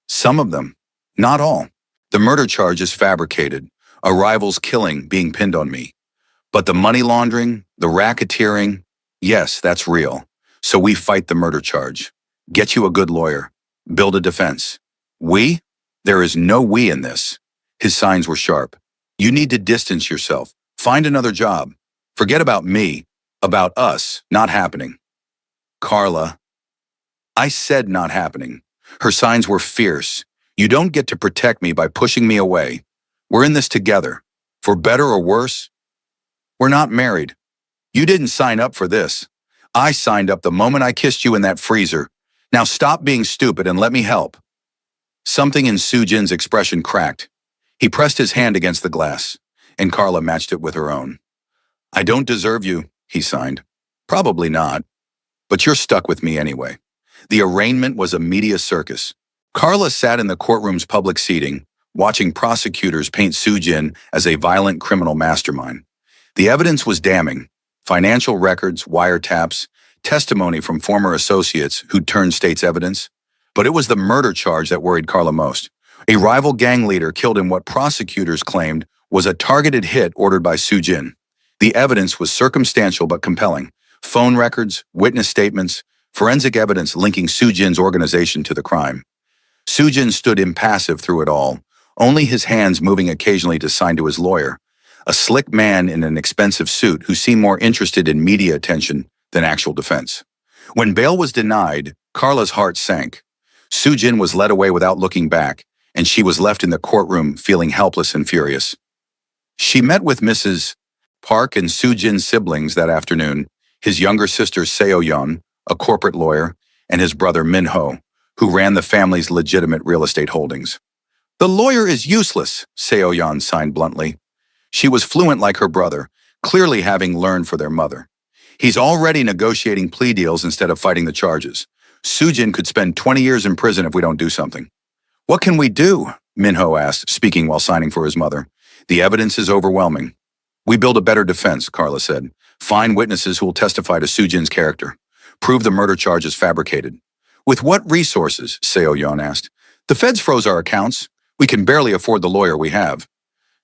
Some of them. Not all. The murder charge is fabricated, a rival's killing being pinned on me. But the money laundering, the racketeering, yes, that's real. So we fight the murder charge. Get you a good lawyer. Build a defense. We? There is no we in this. His signs were sharp. You need to distance yourself. Find another job. Forget about me. About us. Not happening. Carla. I said not happening. Her signs were fierce. You don't get to protect me by pushing me away. We're in this together. For better or worse. We're not married. You didn't sign up for this. I signed up the moment I kissed you in that freezer. Now stop being stupid and let me help. Something in Soo Jin's expression cracked. He pressed his hand against the glass, and Carla matched it with her own. I don't deserve you, he signed. Probably not. But you're stuck with me anyway. The arraignment was a media circus. Carla sat in the courtroom's public seating, watching prosecutors paint Soo Jin as a violent criminal mastermind. The evidence was damning. Financial records, wiretaps, testimony from former associates who'd turned state's evidence. But it was the murder charge that worried Carla most. A rival gang leader killed in what prosecutors claimed was a targeted hit ordered by Soo Jin. The evidence was circumstantial but compelling. Phone records, witness statements, forensic evidence linking Soo-jin's organization to the crime. Soo-jin stood impassive through it all, only his hands moving occasionally to sign to his lawyer, a slick man in an expensive suit who seemed more interested in media attention than actual defense. When bail was denied, Carla's heart sank. Soo-jin was led away without looking back, and she was left in the courtroom feeling helpless and furious. She met with Mrs. Park and Soo-jin's siblings that afternoon, his younger sister Seo-yeon, a corporate lawyer, and his brother Min-ho, who ran the family's legitimate real estate holdings. "The lawyer is useless," Seo-yeon signed bluntly. She was fluent like her brother, clearly having learned for their mother. "He's already negotiating plea deals instead of fighting the charges. Soo-jin could spend 20 years in prison if we don't do something." "What can we do?" Min-ho asked, speaking while signing for his mother. "The evidence is overwhelming." "We build a better defense," Carla said. "Find witnesses who will testify to Soo-jin's character. Prove the murder charge is fabricated." "With what resources?" Seo-yeon asked. "The feds froze our accounts. We can barely afford the lawyer we have."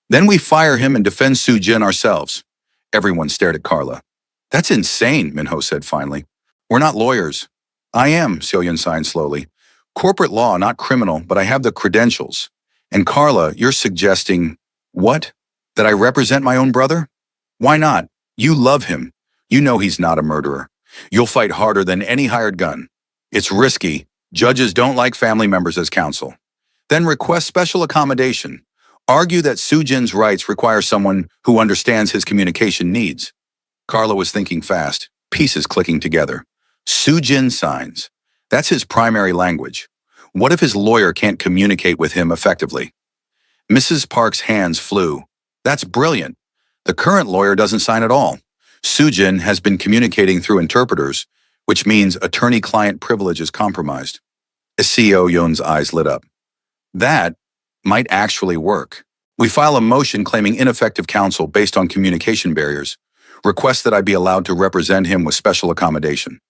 "Then we fire him and defend Soo-jin ourselves." Everyone stared at Carla. "That's insane," Min-ho said finally. "We're not lawyers." "I am," Seo-yeon signed slowly. "Corporate law, not criminal, but I have the credentials." "And Carla, you're suggesting—" "What? That I represent my own brother?" "Why not? You love him. You know he's not a murderer. You'll fight harder than any hired gun." "It's risky. Judges don't like family members as counsel." "Then request special accommodation. Argue that Soo-jin's rights require someone who understands his communication needs." Carla was thinking fast, pieces clicking together. Soo-jin signs. That's his primary language. What if his lawyer can't communicate with him effectively? Mrs. Park's hands flew. "That's brilliant. The current lawyer doesn't sign at all. Soo-jin has been communicating through interpreters, which means attorney-client privilege is compromised." Seo-yeon's eyes lit up. "That might actually work. We file a motion claiming ineffective counsel based on communication barriers. Request that I be allowed to represent him with special accommodation."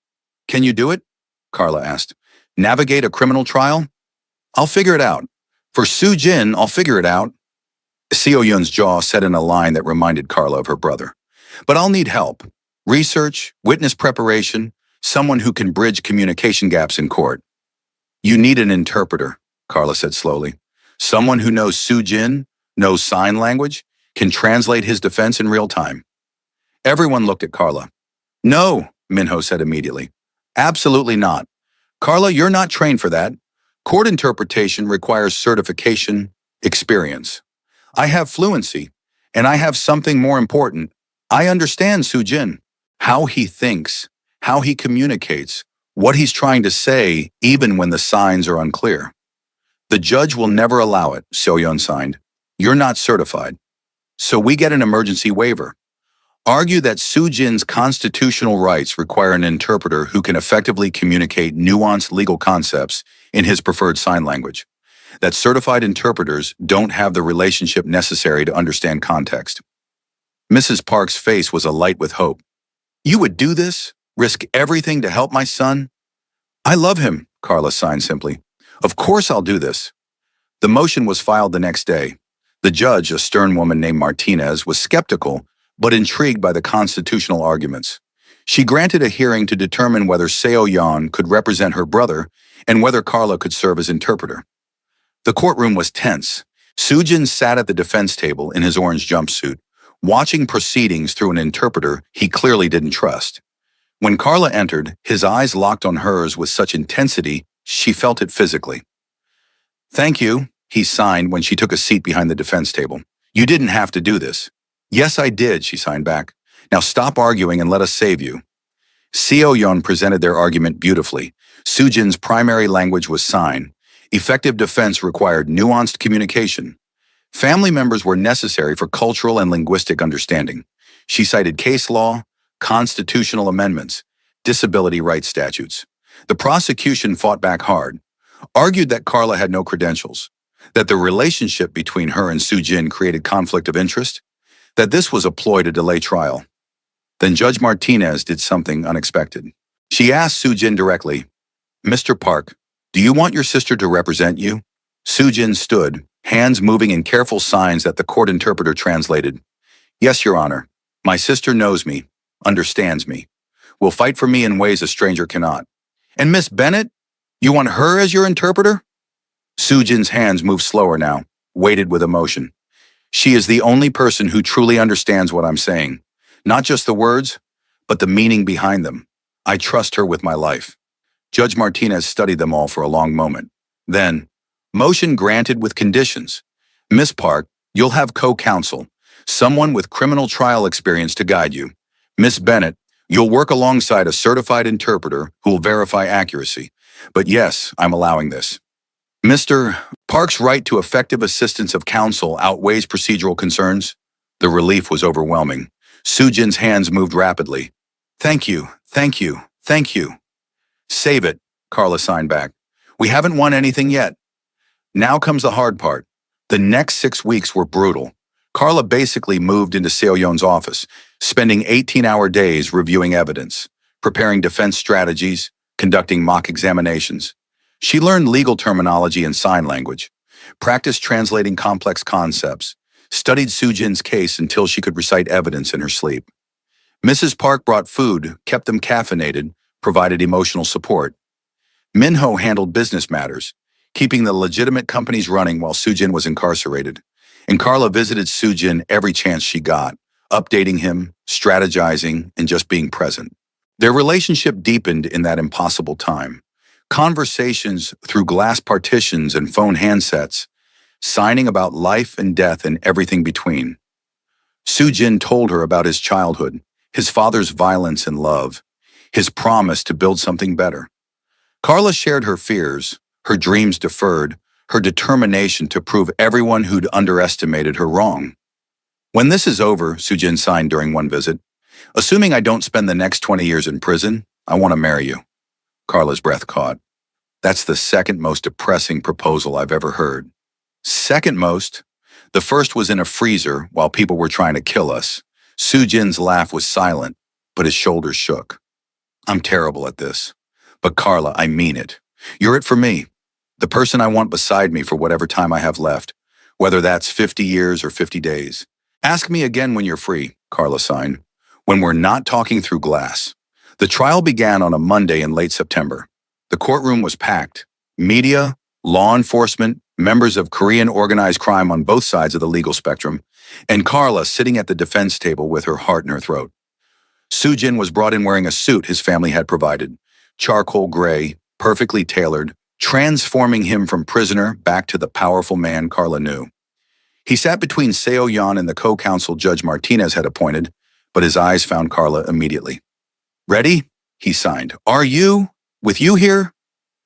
"Can you do it?" Carla asked. "Navigate a criminal trial?" "I'll figure it out. For Soo-jin, I'll figure it out." Seo-yeon's jaw set in a line that reminded Carla of her brother. "But I'll need help. Research, witness preparation, someone who can bridge communication gaps in court." "You need an interpreter," Carla said slowly. "Someone who knows Soo-jin, knows sign language, can translate his defense in real time." Everyone looked at Carla. "No," Min-ho said immediately. "Absolutely not. Carla, you're not trained for that. Court interpretation requires certification, experience. I have fluency, and I have something more important. I understand Soo-jin, how he thinks, how he communicates, what he's trying to say, even when the signs are unclear." "The judge will never allow it," Seo-yeon signed. "You're not certified. So we get an emergency waiver. Argue that Soo-jin's constitutional rights require an interpreter who can effectively communicate nuanced legal concepts in his preferred sign language. That certified interpreters don't have the relationship necessary to understand context." Mrs. Park's face was alight with hope. "You would do this? Risk everything to help my son?" "I love him," Carla signed simply. "Of course I'll do this." The motion was filed the next day. The judge, a stern woman named Martinez, was skeptical but intrigued by the constitutional arguments. She granted a hearing to determine whether Seo-yeon could represent her brother and whether Carla could serve as interpreter. The courtroom was tense. Soo-jin sat at the defense table in his orange jumpsuit, watching proceedings through an interpreter he clearly didn't trust. When Carla entered, his eyes locked on hers with such intensity she felt it physically. "Thank you," he signed when she took a seat behind the defense table. "You didn't have to do this." "Yes, I did," she signed back. "Now stop arguing and let us save you." Seo-yeon presented their argument beautifully. Soo-jin's primary language was sign. Effective defense required nuanced communication. Family members were necessary for cultural and linguistic understanding. She cited case law, constitutional amendments, disability rights statutes. The prosecution fought back hard, argued that Carla had no credentials, that the relationship between her and Soo-jin created conflict of interest, that this was a ploy to delay trial. Then Judge Martinez did something unexpected. She asked Soo-jin directly, "Mr. Park, do you want your sister to represent you?" Soo-jin stood, hands moving in careful signs that the court interpreter translated. "Yes, Your Honor." My sister knows me, understands me, will fight for me in ways a stranger cannot. And Miss Bennett? You want her as your interpreter? Sujin's hands moved slower now, weighted with emotion. She is the only person who truly understands what I'm saying. Not just the words, but the meaning behind them. I trust her with my life. Judge Martinez studied them all for a long moment. Then, motion granted with conditions. Miss Park, you'll have co-counsel, someone with criminal trial experience to guide you. Miss Bennett, you'll work alongside a certified interpreter who will verify accuracy. But yes, I'm allowing this. Mr. Park's right to effective assistance of counsel outweighs procedural concerns. The relief was overwhelming. Sujin's hands moved rapidly. Thank you, thank you, thank you. Save it, Carla signed back. We haven't won anything yet. Now comes the hard part. The next 6 weeks were brutal. Carla basically moved into Seoyeon's office, spending 18-hour days reviewing evidence, preparing defense strategies, conducting mock examinations. She learned legal terminology and sign language, practiced translating complex concepts, studied Sujin's case until she could recite evidence in her sleep. Mrs. Park brought food, kept them caffeinated, provided emotional support. Minho handled business matters, keeping the legitimate companies running while Sujin was incarcerated. And Carla visited Sujin every chance she got, updating him, strategizing, and just being present. Their relationship deepened in that impossible time. Conversations through glass partitions and phone handsets, signing about life and death and everything between. Sujin told her about his childhood, his father's violence and love, his promise to build something better. Carla shared her fears, her dreams deferred, her determination to prove everyone who'd underestimated her wrong. When this is over, Sujin signed during one visit, assuming I don't spend the next 20 years in prison, I want to marry you. Carla's breath caught. That's the second most depressing proposal I've ever heard. Second most? The first was in a freezer while people were trying to kill us. Sujin's laugh was silent, but his shoulders shook. I'm terrible at this. But Carla, I mean it. You're it for me. The person I want beside me for whatever time I have left, whether that's 50 years or 50 days. Ask me again when you're free, Carla signed, when we're not talking through glass. The trial began on a Monday in late September. The courtroom was packed. Media, law enforcement, members of Korean organized crime on both sides of the legal spectrum, and Carla sitting at the defense table with her heart in her throat. Sujin was brought in wearing a suit his family had provided, charcoal gray, perfectly tailored, transforming him from prisoner back to the powerful man Carla knew. He sat between Seoyeon and the co-counsel Judge Martinez had appointed, but his eyes found Carla immediately. Ready? He signed. Are you? With you here?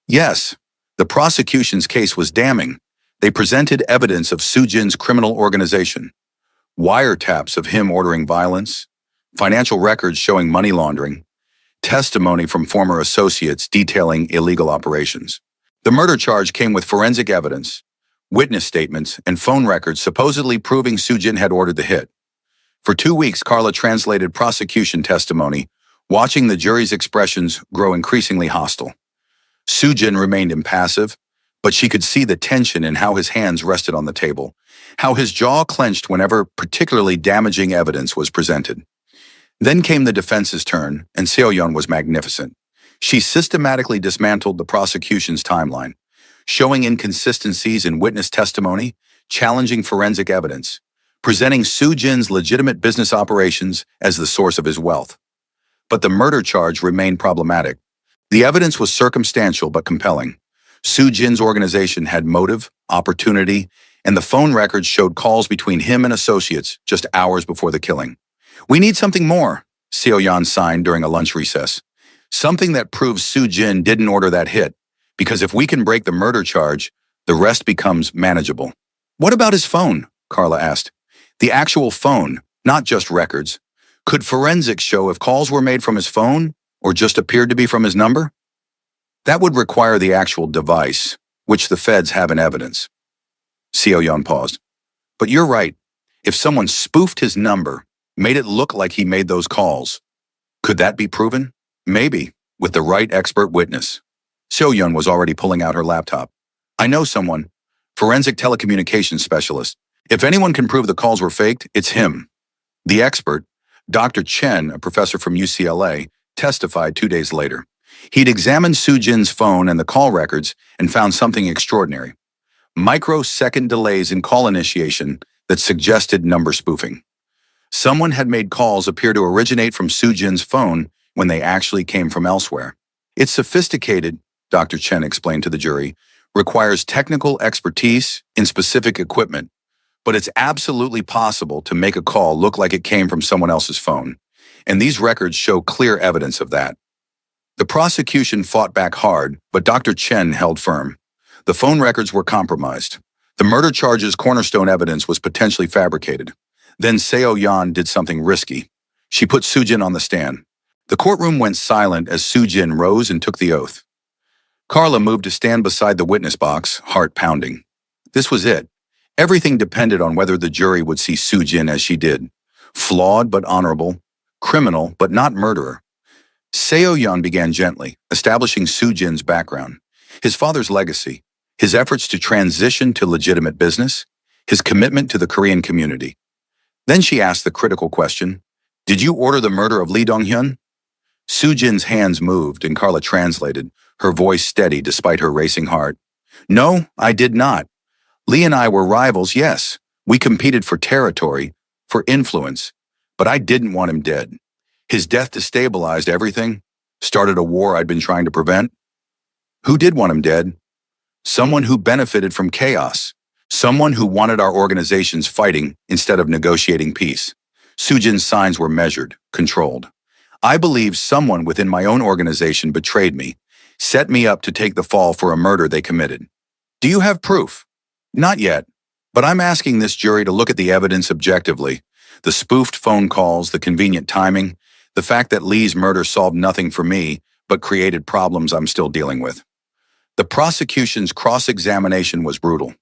Yes. The prosecution's case was damning. They presented evidence of Sujin's criminal organization, wiretaps of him ordering violence, financial records showing money laundering, testimony from former associates detailing illegal operations. The murder charge came with forensic evidence, witness statements, and phone records supposedly proving Sujin had ordered the hit. For 2 weeks, Carla translated prosecution testimony, watching the jury's expressions grow increasingly hostile. Sujin remained impassive, but she could see the tension in how his hands rested on the table, how his jaw clenched whenever particularly damaging evidence was presented. Then came the defense's turn, and Seoyeon was magnificent. She systematically dismantled the prosecution's timeline, showing inconsistencies in witness testimony, challenging forensic evidence, presenting Sujin's legitimate business operations as the source of his wealth. But the murder charge remained problematic. The evidence was circumstantial but compelling. Sujin's organization had motive, opportunity, and the phone records showed calls between him and associates just hours before the killing. We need something more, Seoyeon signed during a lunch recess. Something that proves Sujin didn't order that hit, because if we can break the murder charge, the rest becomes manageable. What about his phone? Carla asked. The actual phone, not just records. Could forensics show if calls were made from his phone or just appeared to be from his number? That would require the actual device, which the feds have in evidence. Seoyeon paused. But you're right. If someone spoofed his number, made it look like he made those calls, could that be proven? Maybe, with the right expert witness. Seoyeon was already pulling out her laptop. I know someone, forensic telecommunications specialist. If anyone can prove the calls were faked, it's him. The expert, Dr. Chen, a professor from UCLA, testified 2 days later. He'd examined Soo-jin's phone and the call records and found something extraordinary. Microsecond delays in call initiation that suggested number spoofing. Someone had made calls appear to originate from Soo-jin's phone when they actually came from elsewhere. It's sophisticated, Dr. Chen explained to the jury, requires technical expertise in specific equipment, but it's absolutely possible to make a call look like it came from someone else's phone. And these records show clear evidence of that. The prosecution fought back hard, but Dr. Chen held firm. The phone records were compromised. The murder charge's cornerstone evidence was potentially fabricated. Then Seo Yan did something risky. She put Soo-jin on the stand. The courtroom went silent as Soo-jin rose and took the oath. Carla moved to stand beside the witness box, heart pounding. This was it. Everything depended on whether the jury would see Soo-jin as she did. Flawed but honorable, criminal but not murderer. Seo Yan began gently, establishing Soo-jin's background, his father's legacy, his efforts to transition to legitimate business, his commitment to the Korean community. Then she asked the critical question, "Did you order the murder of Lee Dong-hyun?" Soo-jin's hands moved and Carla translated, her voice steady despite her racing heart. "No, I did not. Lee and I were rivals, yes. We competed for territory, for influence, but I didn't want him dead. His death destabilized everything, started a war I'd been trying to prevent. Who did want him dead? Someone who benefited from chaos. Someone who wanted our organizations fighting instead of negotiating peace. Soo-jin's signs were measured, controlled. I believe someone within my own organization betrayed me, set me up to take the fall for a murder they committed. Do you have proof? Not yet, but I'm asking this jury to look at the evidence objectively. The spoofed phone calls, the convenient timing, the fact that Lee's murder solved nothing for me, but created problems I'm still dealing with. The prosecution's cross-examination was brutal.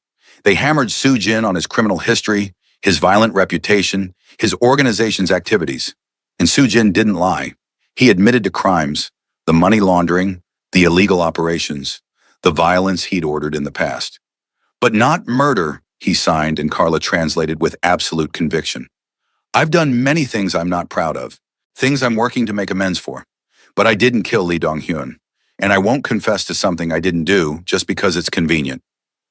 They hammered Soo-jin on his criminal history, his violent reputation, his organization's activities. And Soo-jin didn't lie. He admitted to crimes, the money laundering, the illegal operations, the violence he'd ordered in the past. But not murder, he signed and Carla translated with absolute conviction. I've done many things I'm not proud of, things I'm working to make amends for. But I didn't kill Lee Dong-hyun, and I won't confess to something I didn't do just because it's convenient.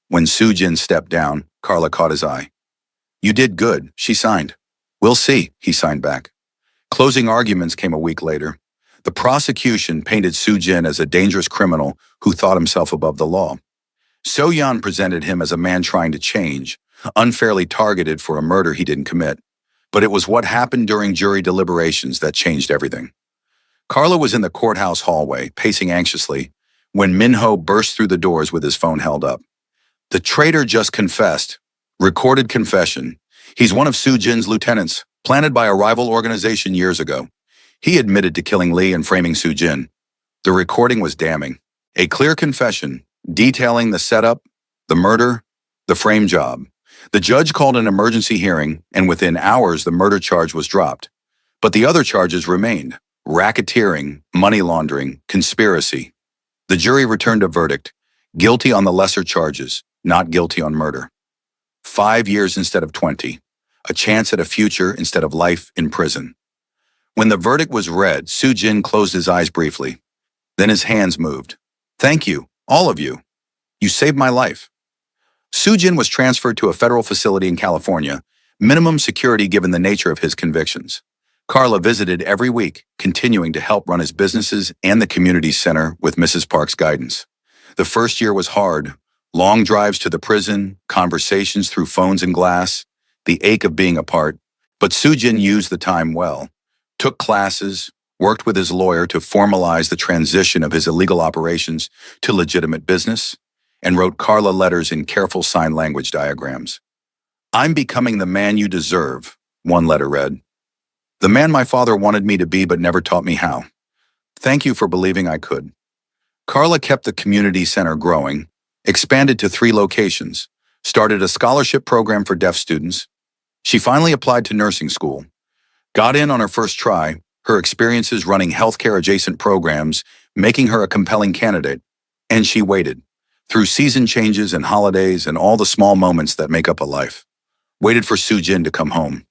When Soo-jin stepped down, Carla caught his eye. You did good, she signed. We'll see, he signed back. Closing arguments came a week later. The prosecution painted Soo-jin as a dangerous criminal who thought himself above the law. Seo Yan presented him as a man trying to change, unfairly targeted for a murder he didn't commit. But it was what happened during jury deliberations that changed everything. Carla was in the courthouse hallway, pacing anxiously, when Min-ho burst through the doors with his phone held up. The traitor just confessed. Recorded confession. He's one of Soo-jin's lieutenants, planted by a rival organization years ago. He admitted to killing Lee and framing Soo-jin. The recording was damning. A clear confession, detailing the setup, the murder, the frame job. The judge called an emergency hearing, and within hours the murder charge was dropped. But the other charges remained. Racketeering, money laundering, conspiracy. The jury returned a verdict. Guilty on the lesser charges, not guilty on murder. 5 years instead of 20. A chance at a future instead of life in prison. When the verdict was read, Soo-jin closed his eyes briefly. Then his hands moved. Thank you, all of you. You saved my life. Soo-jin was transferred to a federal facility in California, minimum security given the nature of his convictions. Carla visited every week, continuing to help run his businesses and the community center with Mrs. Park's guidance. The first year was hard. Long drives to the prison, conversations through phones and glass, the ache of being apart. But Soo-jin used the time well. Took classes, worked with his lawyer to formalize the transition of his illegal operations to legitimate business, and wrote Carla letters in careful sign language diagrams. I'm becoming the man you deserve, one letter read. The man my father wanted me to be but never taught me how. Thank you for believing I could. Carla kept the community center growing, expanded to 3 locations, started a scholarship program for deaf students. She finally applied to nursing school. Got in on her first try, her experiences running healthcare-adjacent programs, making her a compelling candidate. And she waited, through season changes and holidays and all the small moments that make up a life. Waited for Soo-jin to come home.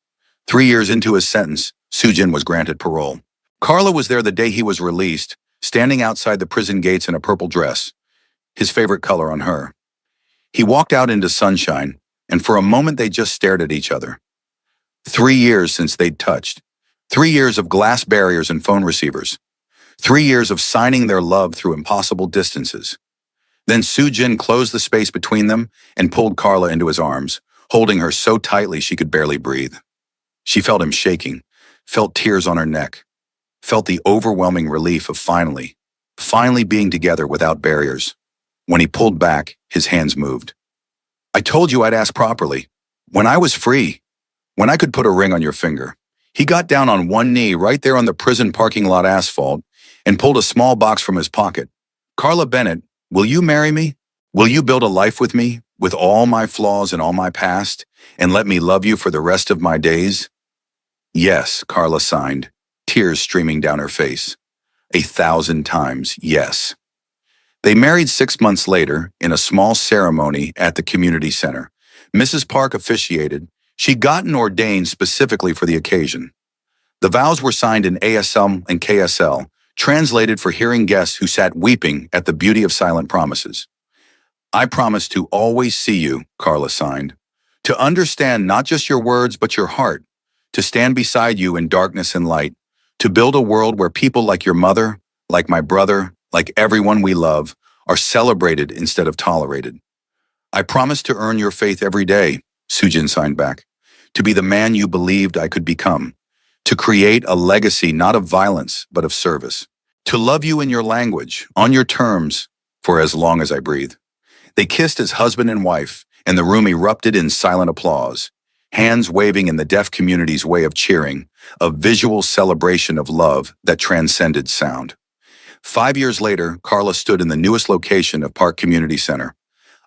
3 years into his sentence, Sujin was granted parole. Carla was there the day he was released, standing outside the prison gates in a purple dress, his favorite color on her. He walked out into sunshine, and for a moment they just stared at each other. 3 years since they'd touched. 3 years of glass barriers and phone receivers. 3 years of signing their love through impossible distances. Then Sujin closed the space between them and pulled Carla into his arms, holding her so tightly she could barely breathe. She felt him shaking, felt tears on her neck, felt the overwhelming relief of finally being together without barriers. When he pulled back, his hands moved. I told you I'd ask properly. When I was free, when I could put a ring on your finger. He got down on one knee right there on the prison parking lot asphalt and pulled a small box from his pocket. Carla Bennett, will you marry me? Will you build a life with me, with all my flaws and all my past, and let me love you for the rest of my days? Yes, Carla signed, tears streaming down her face. 1,000 times yes. They married 6 months later in a small ceremony at the community center. Mrs. Park officiated. She'd gotten ordained specifically for the occasion. The vows were signed in ASL and KSL, translated for hearing guests who sat weeping at the beauty of silent promises. I promise to always see you, Carla signed. To understand not just your words but your heart. To stand beside you in darkness and light. To build a world where people like your mother, like my brother, like everyone we love, are celebrated instead of tolerated. I promise to earn your faith every day, Sujin signed back. To be the man you believed I could become. To create a legacy not of violence, but of service. To love you in your language, on your terms, for as long as I breathe. They kissed as husband and wife, and the room erupted in silent applause, hands waving in the deaf community's way of cheering, a visual celebration of love that transcended sound. 5 years later, Carla stood in the newest location of Park Community Center,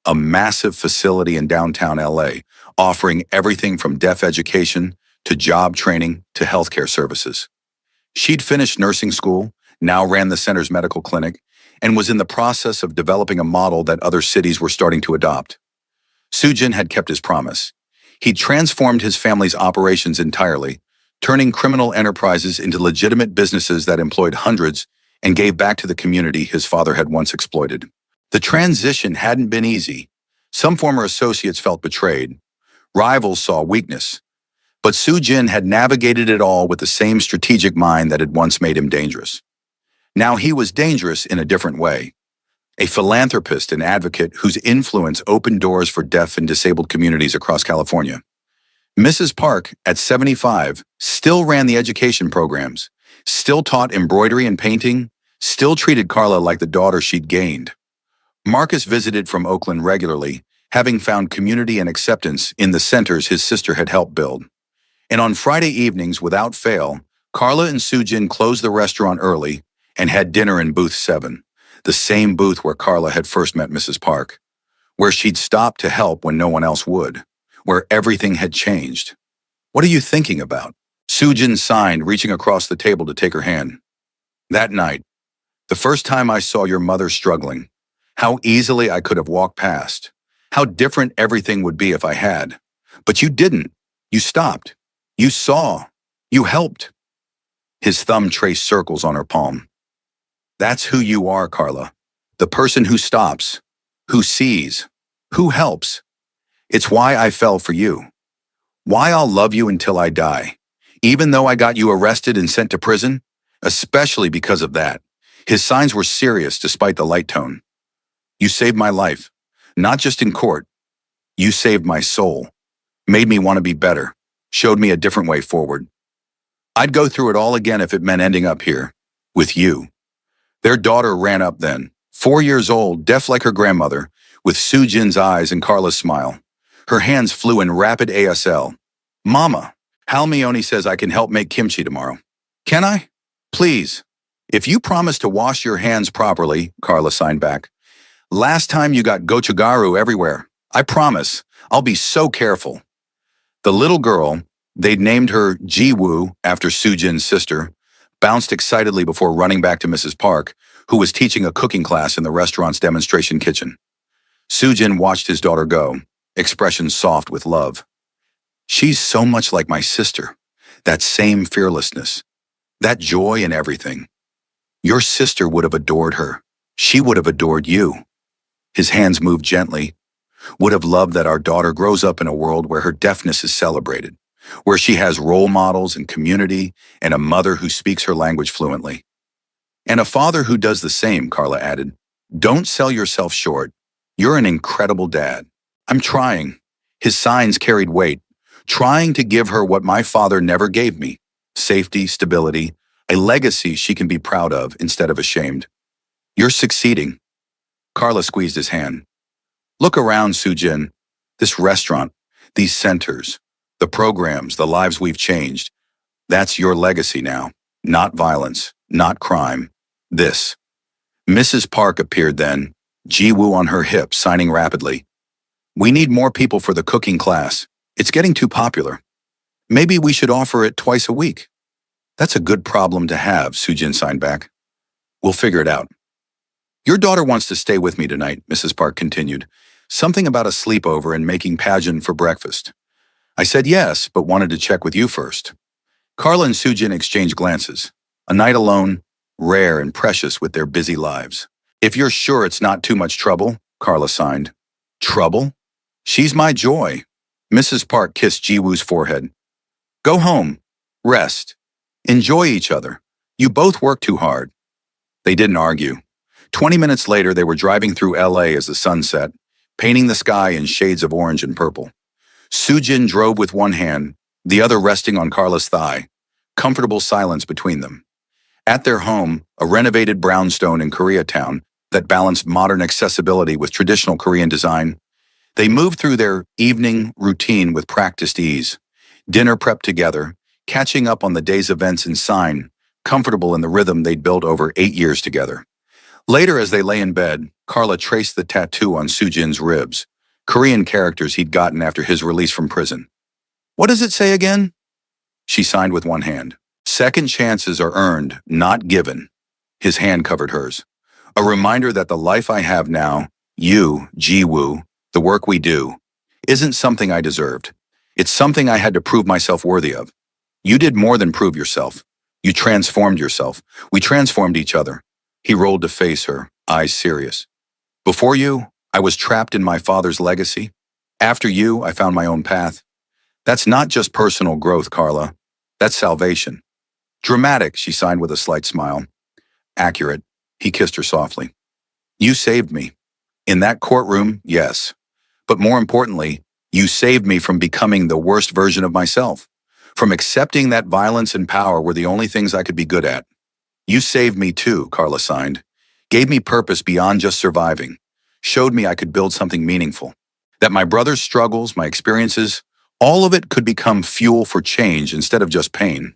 a massive facility in downtown LA, offering everything from deaf education to job training to healthcare services. She'd finished nursing school, now ran the center's medical clinic, and was in the process of developing a model that other cities were starting to adopt. Sujin had kept his promise. He'd transformed his family's operations entirely, turning criminal enterprises into legitimate businesses that employed hundreds and gave back to the community his father had once exploited. The transition hadn't been easy. Some former associates felt betrayed. Rivals saw weakness. But Sujin had navigated it all with the same strategic mind that had once made him dangerous. Now he was dangerous in a different way. A philanthropist and advocate whose influence opened doors for deaf and disabled communities across California. Mrs. Park, at 75, still ran the education programs, still taught embroidery and painting, still treated Carla like the daughter she'd gained. Marcus visited from Oakland regularly, having found community and acceptance in the centers his sister had helped build. And on Friday evenings, without fail, Carla and Sujin closed the restaurant early and had dinner in booth 7, the same booth where Carla had first met Mrs. Park, where she'd stopped to help when no one else would, where everything had changed. What are you thinking about? Sujin signed, reaching across the table to take her hand. That night, the first time I saw your mother struggling, how easily I could have walked past, how different everything would be if I had. But you didn't. You stopped. You saw. You helped. His thumb traced circles on her palm. That's who you are, Carla. The person who stops, who sees, who helps. It's why I fell for you. Why I'll love you until I die. Even though I got you arrested and sent to prison, especially because of that. His signs were serious despite the light tone. You saved my life, not just in court. You saved my soul, made me want to be better, showed me a different way forward. I'd go through it all again if it meant ending up here, with you. Their daughter ran up then, 4 years old, deaf like her grandmother, with Sujin's eyes and Carla's smile. Her hands flew in rapid ASL. Mama, Hal Mione says I can help make kimchi tomorrow. Can I? Please. If you promise to wash your hands properly, Carla signed back. Last time you got gochugaru everywhere. I promise. I'll be so careful. The little girl, they'd named her Jiwoo after Sujin's sister, bounced excitedly before running back to Mrs. Park, who was teaching a cooking class in the restaurant's demonstration kitchen. Sujin watched his daughter go, expression soft with love. She's so much like my sister. that same fearlessness, that joy in everything. Your sister would have adored her. She would have adored you. His hands moved gently. Would have loved that our daughter grows up in a world where her deafness is celebrated, where she has role models and community and a mother who speaks her language fluently. And a father who does the same, Carla added. Don't sell yourself short. You're an incredible dad. I'm trying. His signs carried weight, trying to give her what my father never gave me: safety, stability, a legacy she can be proud of instead of ashamed. You're succeeding. Carla squeezed his hand. Look around, Sujin. This restaurant, these centers, the programs, the lives we've changed. That's your legacy now. Not violence, not crime. This. Mrs. Park appeared then, Ji-woo on her hip, signing rapidly. We need more people for the cooking class. It's getting too popular. Maybe we should offer it twice a week. That's a good problem to have, Sujin signed back. We'll figure it out. Your daughter wants to stay with me tonight, Mrs. Park continued. Something about a sleepover and making pageant for breakfast. I said yes, but wanted to check with you first. Carla and Sujin exchanged glances. A night alone, rare and precious with their busy lives. If you're sure it's not too much trouble, Carla signed. Trouble? She's my joy. Mrs. Park kissed Ji-woo's forehead. Go home. Rest. Enjoy each other. You both work too hard. They didn't argue. 20 minutes later, they were driving through LA as the sun set, painting the sky in shades of orange and purple. Sujin drove with one hand, the other resting on Carla's thigh. Comfortable silence between them. At their home, a renovated brownstone in Koreatown that balanced modern accessibility with traditional Korean design, they moved through their evening routine with practiced ease. Dinner prepped together, catching up on the day's events in sign, comfortable in the rhythm they'd built over 8 years together. Later, as they lay in bed, Carla traced the tattoo on Sujin's ribs, Korean characters he'd gotten after his release from prison. What does it say again? She signed with one hand. Second chances are earned, not given. His hand covered hers. A reminder that the life I have now, you, Ji-woo, the work we do, isn't something I deserved. It's something I had to prove myself worthy of. You did more than prove yourself. You transformed yourself. We transformed each other. He rolled to face her, eyes serious. Before you, I was trapped in my father's legacy. After you, I found my own path. That's not just personal growth, Carla. That's salvation. Dramatic, she signed with a slight smile. Accurate, he kissed her softly. You saved me. In that courtroom, yes. But more importantly, you saved me from becoming the worst version of myself, from accepting that violence and power were the only things I could be good at. You saved me too, Carla signed. Gave me purpose beyond just surviving. Showed me I could build something meaningful. That my brother's struggles, my experiences, all of it could become fuel for change instead of just pain.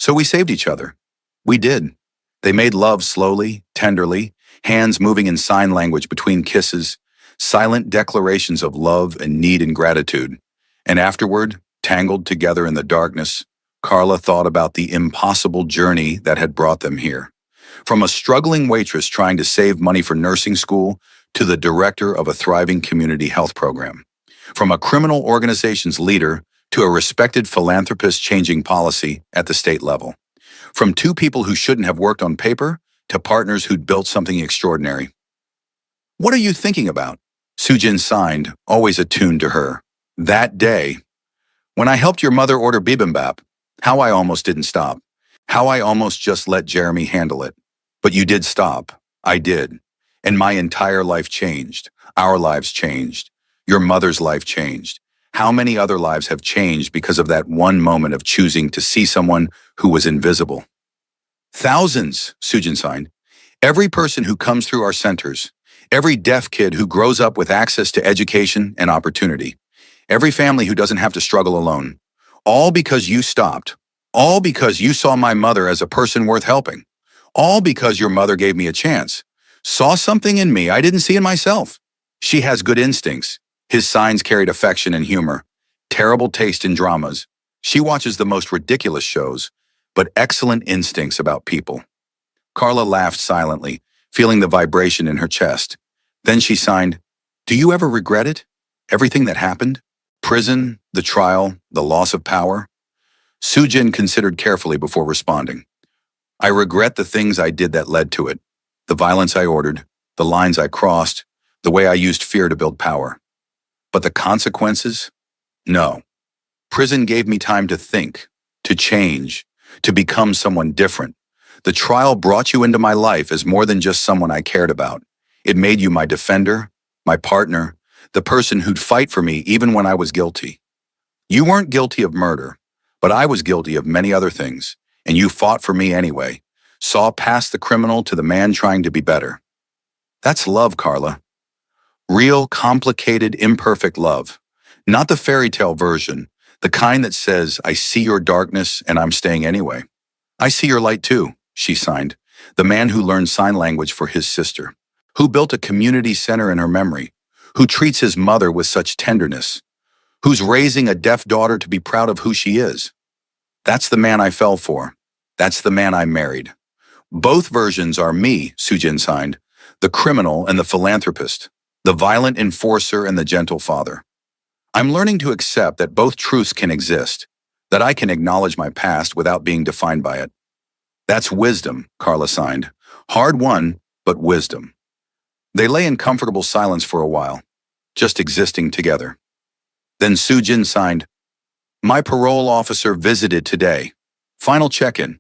So we saved each other. We did. They made love slowly, tenderly, hands moving in sign language between kisses, silent declarations of love and need and gratitude. And afterward, tangled together in the darkness, Carla thought about the impossible journey that had brought them here. From a struggling waitress trying to save money for nursing school to the director of a thriving community health program. From a criminal organization's leader to a respected philanthropist changing policy at the state level. From two people who shouldn't have worked on paper to partners who'd built something extraordinary. What are you thinking about? Sujin signed, always attuned to her. That day, when I helped your mother order bibimbap, how I almost didn't stop. How I almost just let Jeremy handle it. But you did stop. I did. And my entire life changed. Our lives changed. Your mother's life changed. How many other lives have changed because of that one moment of choosing to see someone who was invisible? Thousands, Sujin signed. Every person who comes through our centers. Every deaf kid who grows up with access to education and opportunity. Every family who doesn't have to struggle alone. All because you stopped. All because you saw my mother as a person worth helping. All because your mother gave me a chance. Saw something in me I didn't see in myself. She has good instincts. His signs carried affection and humor. Terrible taste in dramas. She watches the most ridiculous shows, but excellent instincts about people. Carla laughed silently, feeling the vibration in her chest. Then she signed, Do you ever regret it? Everything that happened? Prison, the trial, the loss of power? Sujin considered carefully before responding. I regret the things I did that led to it. The violence I ordered, the lines I crossed, the way I used fear to build power. But the consequences? No. Prison gave me time to think, to change, to become someone different. The trial brought you into my life as more than just someone I cared about. It made you my defender, my partner, the person who'd fight for me even when I was guilty. You weren't guilty of murder, but I was guilty of many other things, and you fought for me anyway, saw past the criminal to the man trying to be better. That's love, Carla. Real, complicated, imperfect love. Not the fairy tale version, the kind that says, I see your darkness and I'm staying anyway. I see your light too, she signed, the man who learned sign language for his sister, who built a community center in her memory, who treats his mother with such tenderness, who's raising a deaf daughter to be proud of who she is. That's the man I fell for. That's the man I married. Both versions are me, Sujin signed, the criminal and the philanthropist, the violent enforcer and the gentle father. I'm learning to accept that both truths can exist, that I can acknowledge my past without being defined by it. That's wisdom, Carla signed. Hard won, but wisdom. They lay in comfortable silence for a while, just existing together. Then Sujin signed, my parole officer visited today. Final check-in.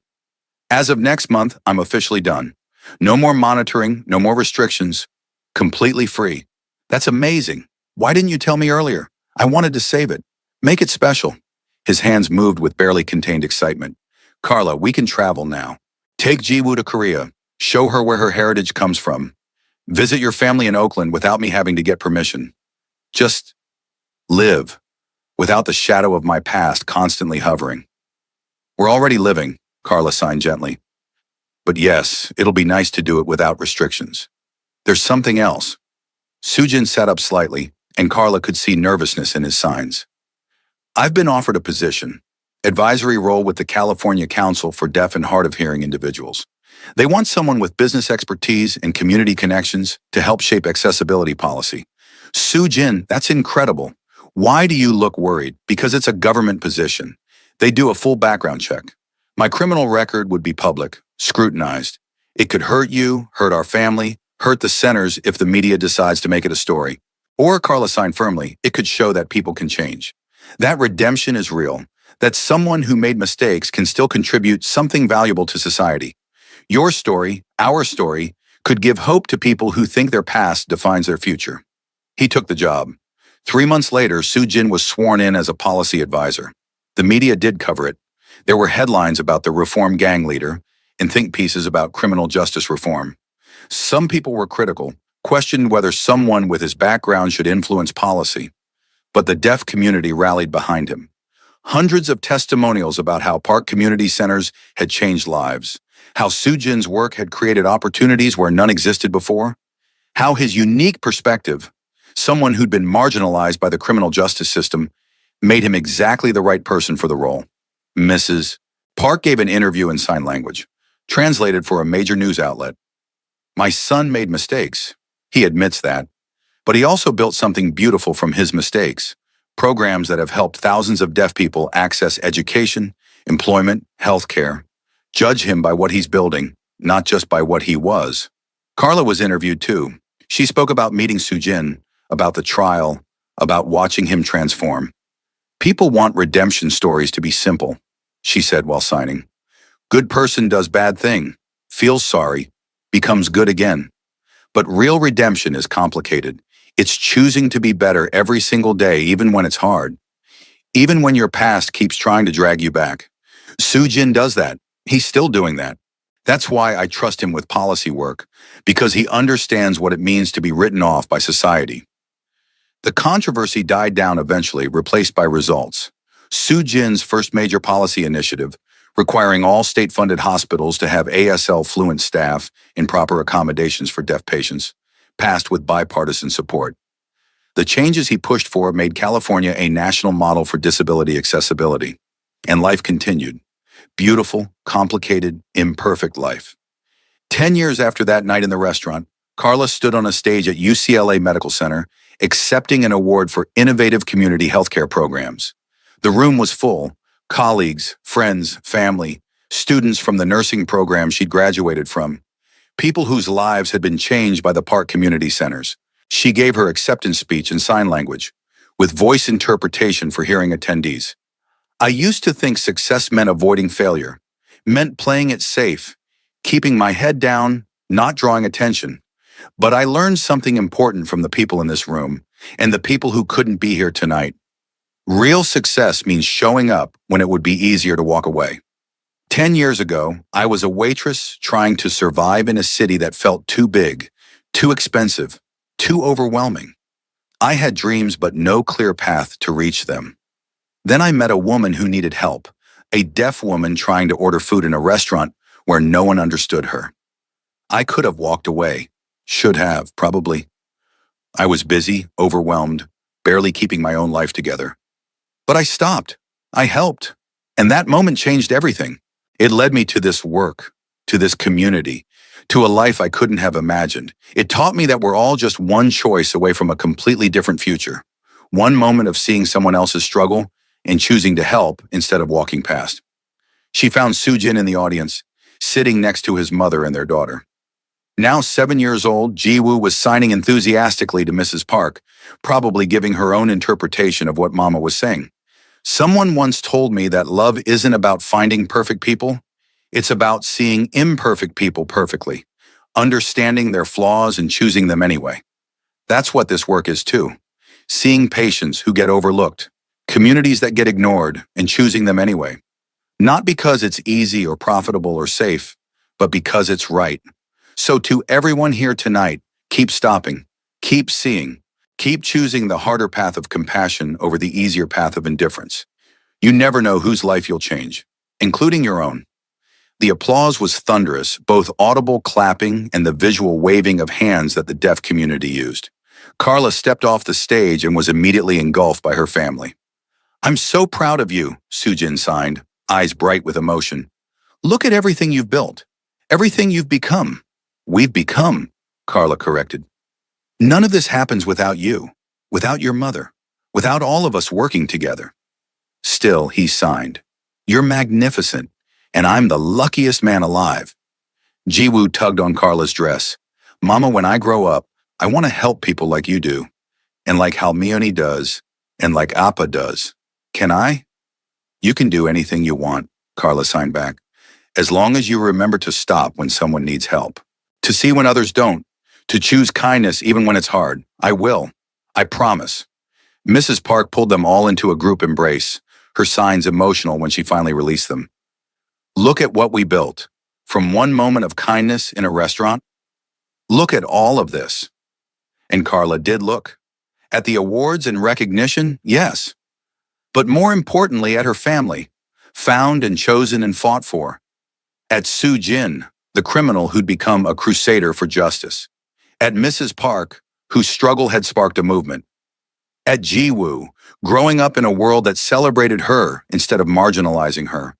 As of next month, I'm officially done. No more monitoring, no more restrictions. Completely free. That's amazing. Why didn't you tell me earlier? I wanted to save it. Make it special. His hands moved with barely contained excitement. Carla, we can travel now. Take Jiwoo to Korea. Show her where her heritage comes from. Visit your family in Oakland without me having to get permission. Just live, without the shadow of my past constantly hovering. We're already living, Carla signed gently. But yes, it'll be nice to do it without restrictions. There's something else. Sujin sat up slightly, and Carla could see nervousness in his signs. I've been offered a position, advisory role with the California Council for Deaf and Hard of Hearing Individuals. They want someone with business expertise and community connections to help shape accessibility policy. Sujin, that's incredible. Why do you look worried? Because it's a government position. They do a full background check. My criminal record would be public, scrutinized. It could hurt you, hurt our family, hurt the centers if the media decides to make it a story. Or, Carla signed firmly, it could show that people can change. That redemption is real, that someone who made mistakes can still contribute something valuable to society. Your story, our story, could give hope to people who think their past defines their future. He took the job. 3 months later, Sujin was sworn in as a policy advisor. The media did cover it. There were headlines about the reform gang leader and think pieces about criminal justice reform. Some people were critical, questioned whether someone with his background should influence policy. But the deaf community rallied behind him. Hundreds of testimonials about how park community centers had changed lives, how Sujin's work had created opportunities where none existed before, how his unique perspective, someone who'd been marginalized by the criminal justice system, made him exactly the right person for the role. Mrs. Park gave an interview in sign language, translated for a major news outlet. My son made mistakes. He admits that. But he also built something beautiful from his mistakes, programs that have helped thousands of deaf people access education, employment, healthcare. Judge him by what he's building, not just by what he was. Carla was interviewed too. She spoke about meeting Sujin, about the trial, about watching him transform. People want redemption stories to be simple, she said while signing. Good person does bad thing, feels sorry, becomes good again. But real redemption is complicated. It's choosing to be better every single day, even when it's hard. Even when your past keeps trying to drag you back. Sujin does that. He's still doing that. That's why I trust him with policy work, because he understands what it means to be written off by society. The controversy died down eventually, replaced by results. Sujin's first major policy initiative, requiring all state-funded hospitals to have ASL-fluent staff and proper accommodations for deaf patients, passed with bipartisan support. The changes he pushed for made California a national model for disability accessibility. And life continued. Beautiful, complicated, imperfect life. 10 years after that night in the restaurant, Carla stood on a stage at UCLA Medical Center, accepting an award for innovative community healthcare programs. The room was full, Colleagues, friends, family, students from the nursing program she'd graduated from, people whose lives had been changed by the park community centers. She gave her acceptance speech in sign language, with voice interpretation for hearing attendees. I used to think success meant avoiding failure, meant playing it safe, keeping my head down, not drawing attention. But I learned something important from the people in this room and the people who couldn't be here tonight. Real success means showing up when it would be easier to walk away. 10 years ago, I was a waitress trying to survive in a city that felt too big, too expensive, too overwhelming. I had dreams but no clear path to reach them. Then I met a woman who needed help, a deaf woman trying to order food in a restaurant where no one understood her. I could have walked away. Should have, probably. I was busy, overwhelmed, barely keeping my own life together. But I stopped. I helped. And that moment changed everything. It led me to this work, to this community, to a life I couldn't have imagined. It taught me that we're all just one choice away from a completely different future. One moment of seeing someone else's struggle and choosing to help instead of walking past. She found Soo-jin in the audience, sitting next to his mother and their daughter. Now 7 years old, Ji-woo was signing enthusiastically to Mrs. Park, probably giving her own interpretation of what Mama was saying. Someone once told me that love isn't about finding perfect people, it's about seeing imperfect people perfectly, understanding their flaws and choosing them anyway. That's what this work is too. Seeing patients who get overlooked, communities that get ignored, and choosing them anyway. Not because it's easy or profitable or safe, but because it's right. So to everyone here tonight, keep stopping, keep seeing, keep choosing the harder path of compassion over the easier path of indifference. You never know whose life you'll change, including your own. The applause was thunderous, both audible clapping and the visual waving of hands that the deaf community used. Carla stepped off the stage and was immediately engulfed by her family. "I'm so proud of you," Soo-jin signed, eyes bright with emotion. "Look at everything you've built, everything you've become." "We've become," Carla corrected. "None of this happens without you, without your mother, without all of us working together." Still, he signed, "You're magnificent, and I'm the luckiest man alive." Ji-woo tugged on Carla's dress. "Mama, when I grow up, I want to help people like you do, and like Halmione does, and like Appa does. Can I?" "You can do anything you want," Carla signed back, "as long as you remember to stop when someone needs help, to see when others don't, to choose kindness even when it's hard. I will. I promise." Mrs. Park pulled them all into a group embrace, her signs emotional when she finally released them. "Look at what we built. From one moment of kindness in a restaurant. Look at all of this." And Carla did look. At the awards and recognition, yes. But more importantly, at her family, found and chosen and fought for. At Soo-jin, the criminal who'd become a crusader for justice. At Mrs. Park, whose struggle had sparked a movement. At Ji-woo, growing up in a world that celebrated her instead of marginalizing her.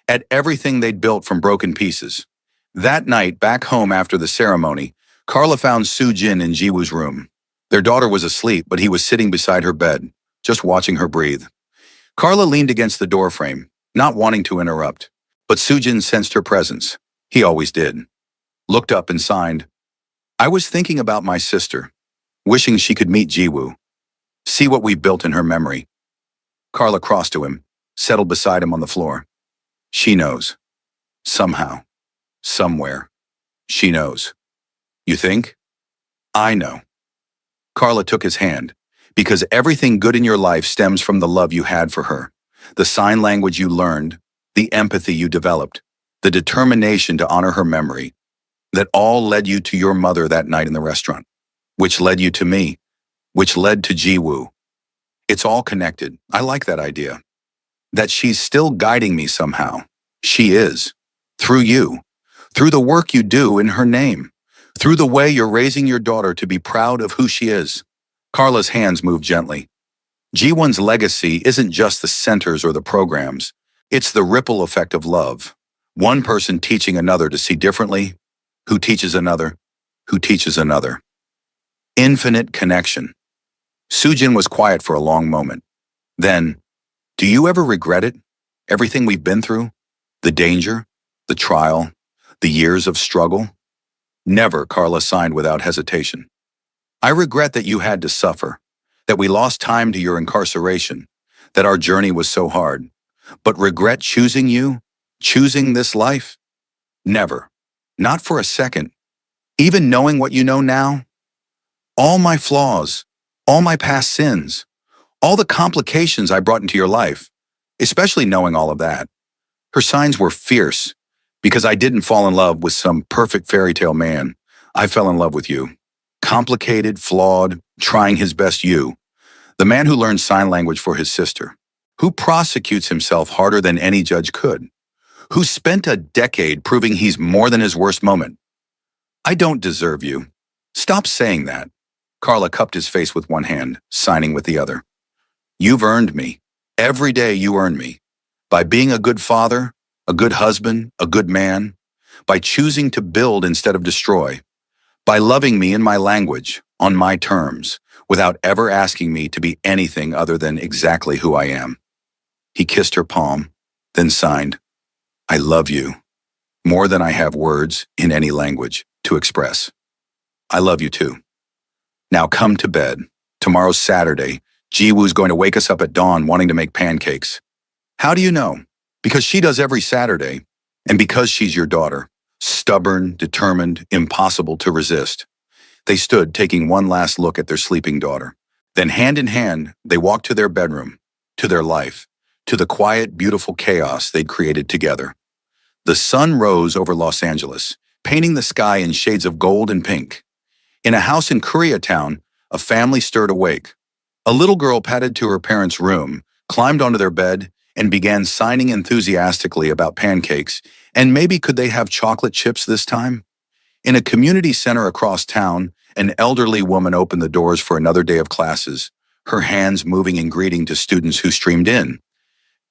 At everything they'd built from broken pieces. That night, back home after the ceremony, Carla found Soo-jin in Ji-woo's room. Their daughter was asleep, but he was sitting beside her bed, just watching her breathe. Carla leaned against the doorframe, not wanting to interrupt, but Soo-jin sensed her presence. He always did. Looked up and signed, "I was thinking about my sister, wishing she could meet Ji-woo. See what we built in her memory." Carla crossed to him, settled beside him on the floor. "She knows. Somehow. Somewhere. She knows." "You think?" "I know." Carla took his hand, because everything good in your life stems from the love you had for her, the sign language you learned, the empathy you developed, the determination to honor her memory, that all led you to your mother that night in the restaurant, which led you to me, which led to Ji-woo. It's all connected. I like that idea. That she's still guiding me somehow. She is. Through you. Through the work you do in her name. Through the way you're raising your daughter to be proud of who she is." Carla's hands moved gently. Ji-won's legacy isn't just the centers or the programs. It's the ripple effect of love. One person teaching another to see differently, who teaches another, who teaches another. Infinite connection. Soo-jin was quiet for a long moment. Then, "Do you ever regret it?" Everything we've been through, the danger, the trial, the years of struggle. Never, Carla signed without hesitation. I regret that you had to suffer, that we lost time to your incarceration, that our journey was so hard. But regret choosing you, choosing this life? Never. Not for a second. Even knowing what you know now? All my flaws, all my past sins, all the complications I brought into your life, especially knowing all of that. Her signs were fierce, because I didn't fall in love with some perfect fairy tale man. I fell in love with you. Complicated, flawed, trying his best you. The man who learned sign language for his sister. Who prosecutes himself harder than any judge could. Who spent a decade proving he's more than his worst moment. I don't deserve you. Stop saying that. Carla cupped his face with one hand, signing with the other. You've earned me. Every day you earn me. By being a good father, a good husband, a good man. By choosing to build instead of destroy. By loving me in my language, on my terms, without ever asking me to be anything other than exactly who I am. He kissed her palm, then signed, I love you, more than I have words in any language to express. I love you too. Now come to bed. Tomorrow's Saturday. Jiwoo's going to wake us up at dawn wanting to make pancakes. How do you know? Because she does every Saturday, and because she's your daughter. Stubborn, determined, impossible to resist. They stood taking one last look at their sleeping daughter. Then hand in hand, they walked to their bedroom, to their life, to the quiet, beautiful chaos they'd created together. The sun rose over Los Angeles, painting the sky in shades of gold and pink. In a house in Koreatown, a family stirred awake. A little girl padded to her parents' room, climbed onto their bed, and began signing enthusiastically about pancakes, and maybe could they have chocolate chips this time? In a community center across town, an elderly woman opened the doors for another day of classes, her hands moving in greeting to students who streamed in.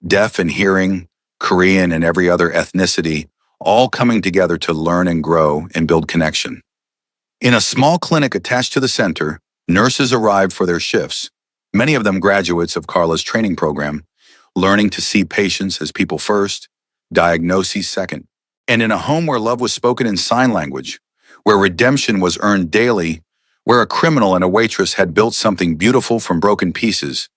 Deaf and hearing, Korean and every other ethnicity, all coming together to learn and grow and build connection. In a small clinic attached to the center, nurses arrived for their shifts, many of them graduates of Carla's training program, learning to see patients as people first, diagnoses second. And in a home where love was spoken in sign language, where redemption was earned daily, where a criminal and a waitress had built something beautiful from broken pieces,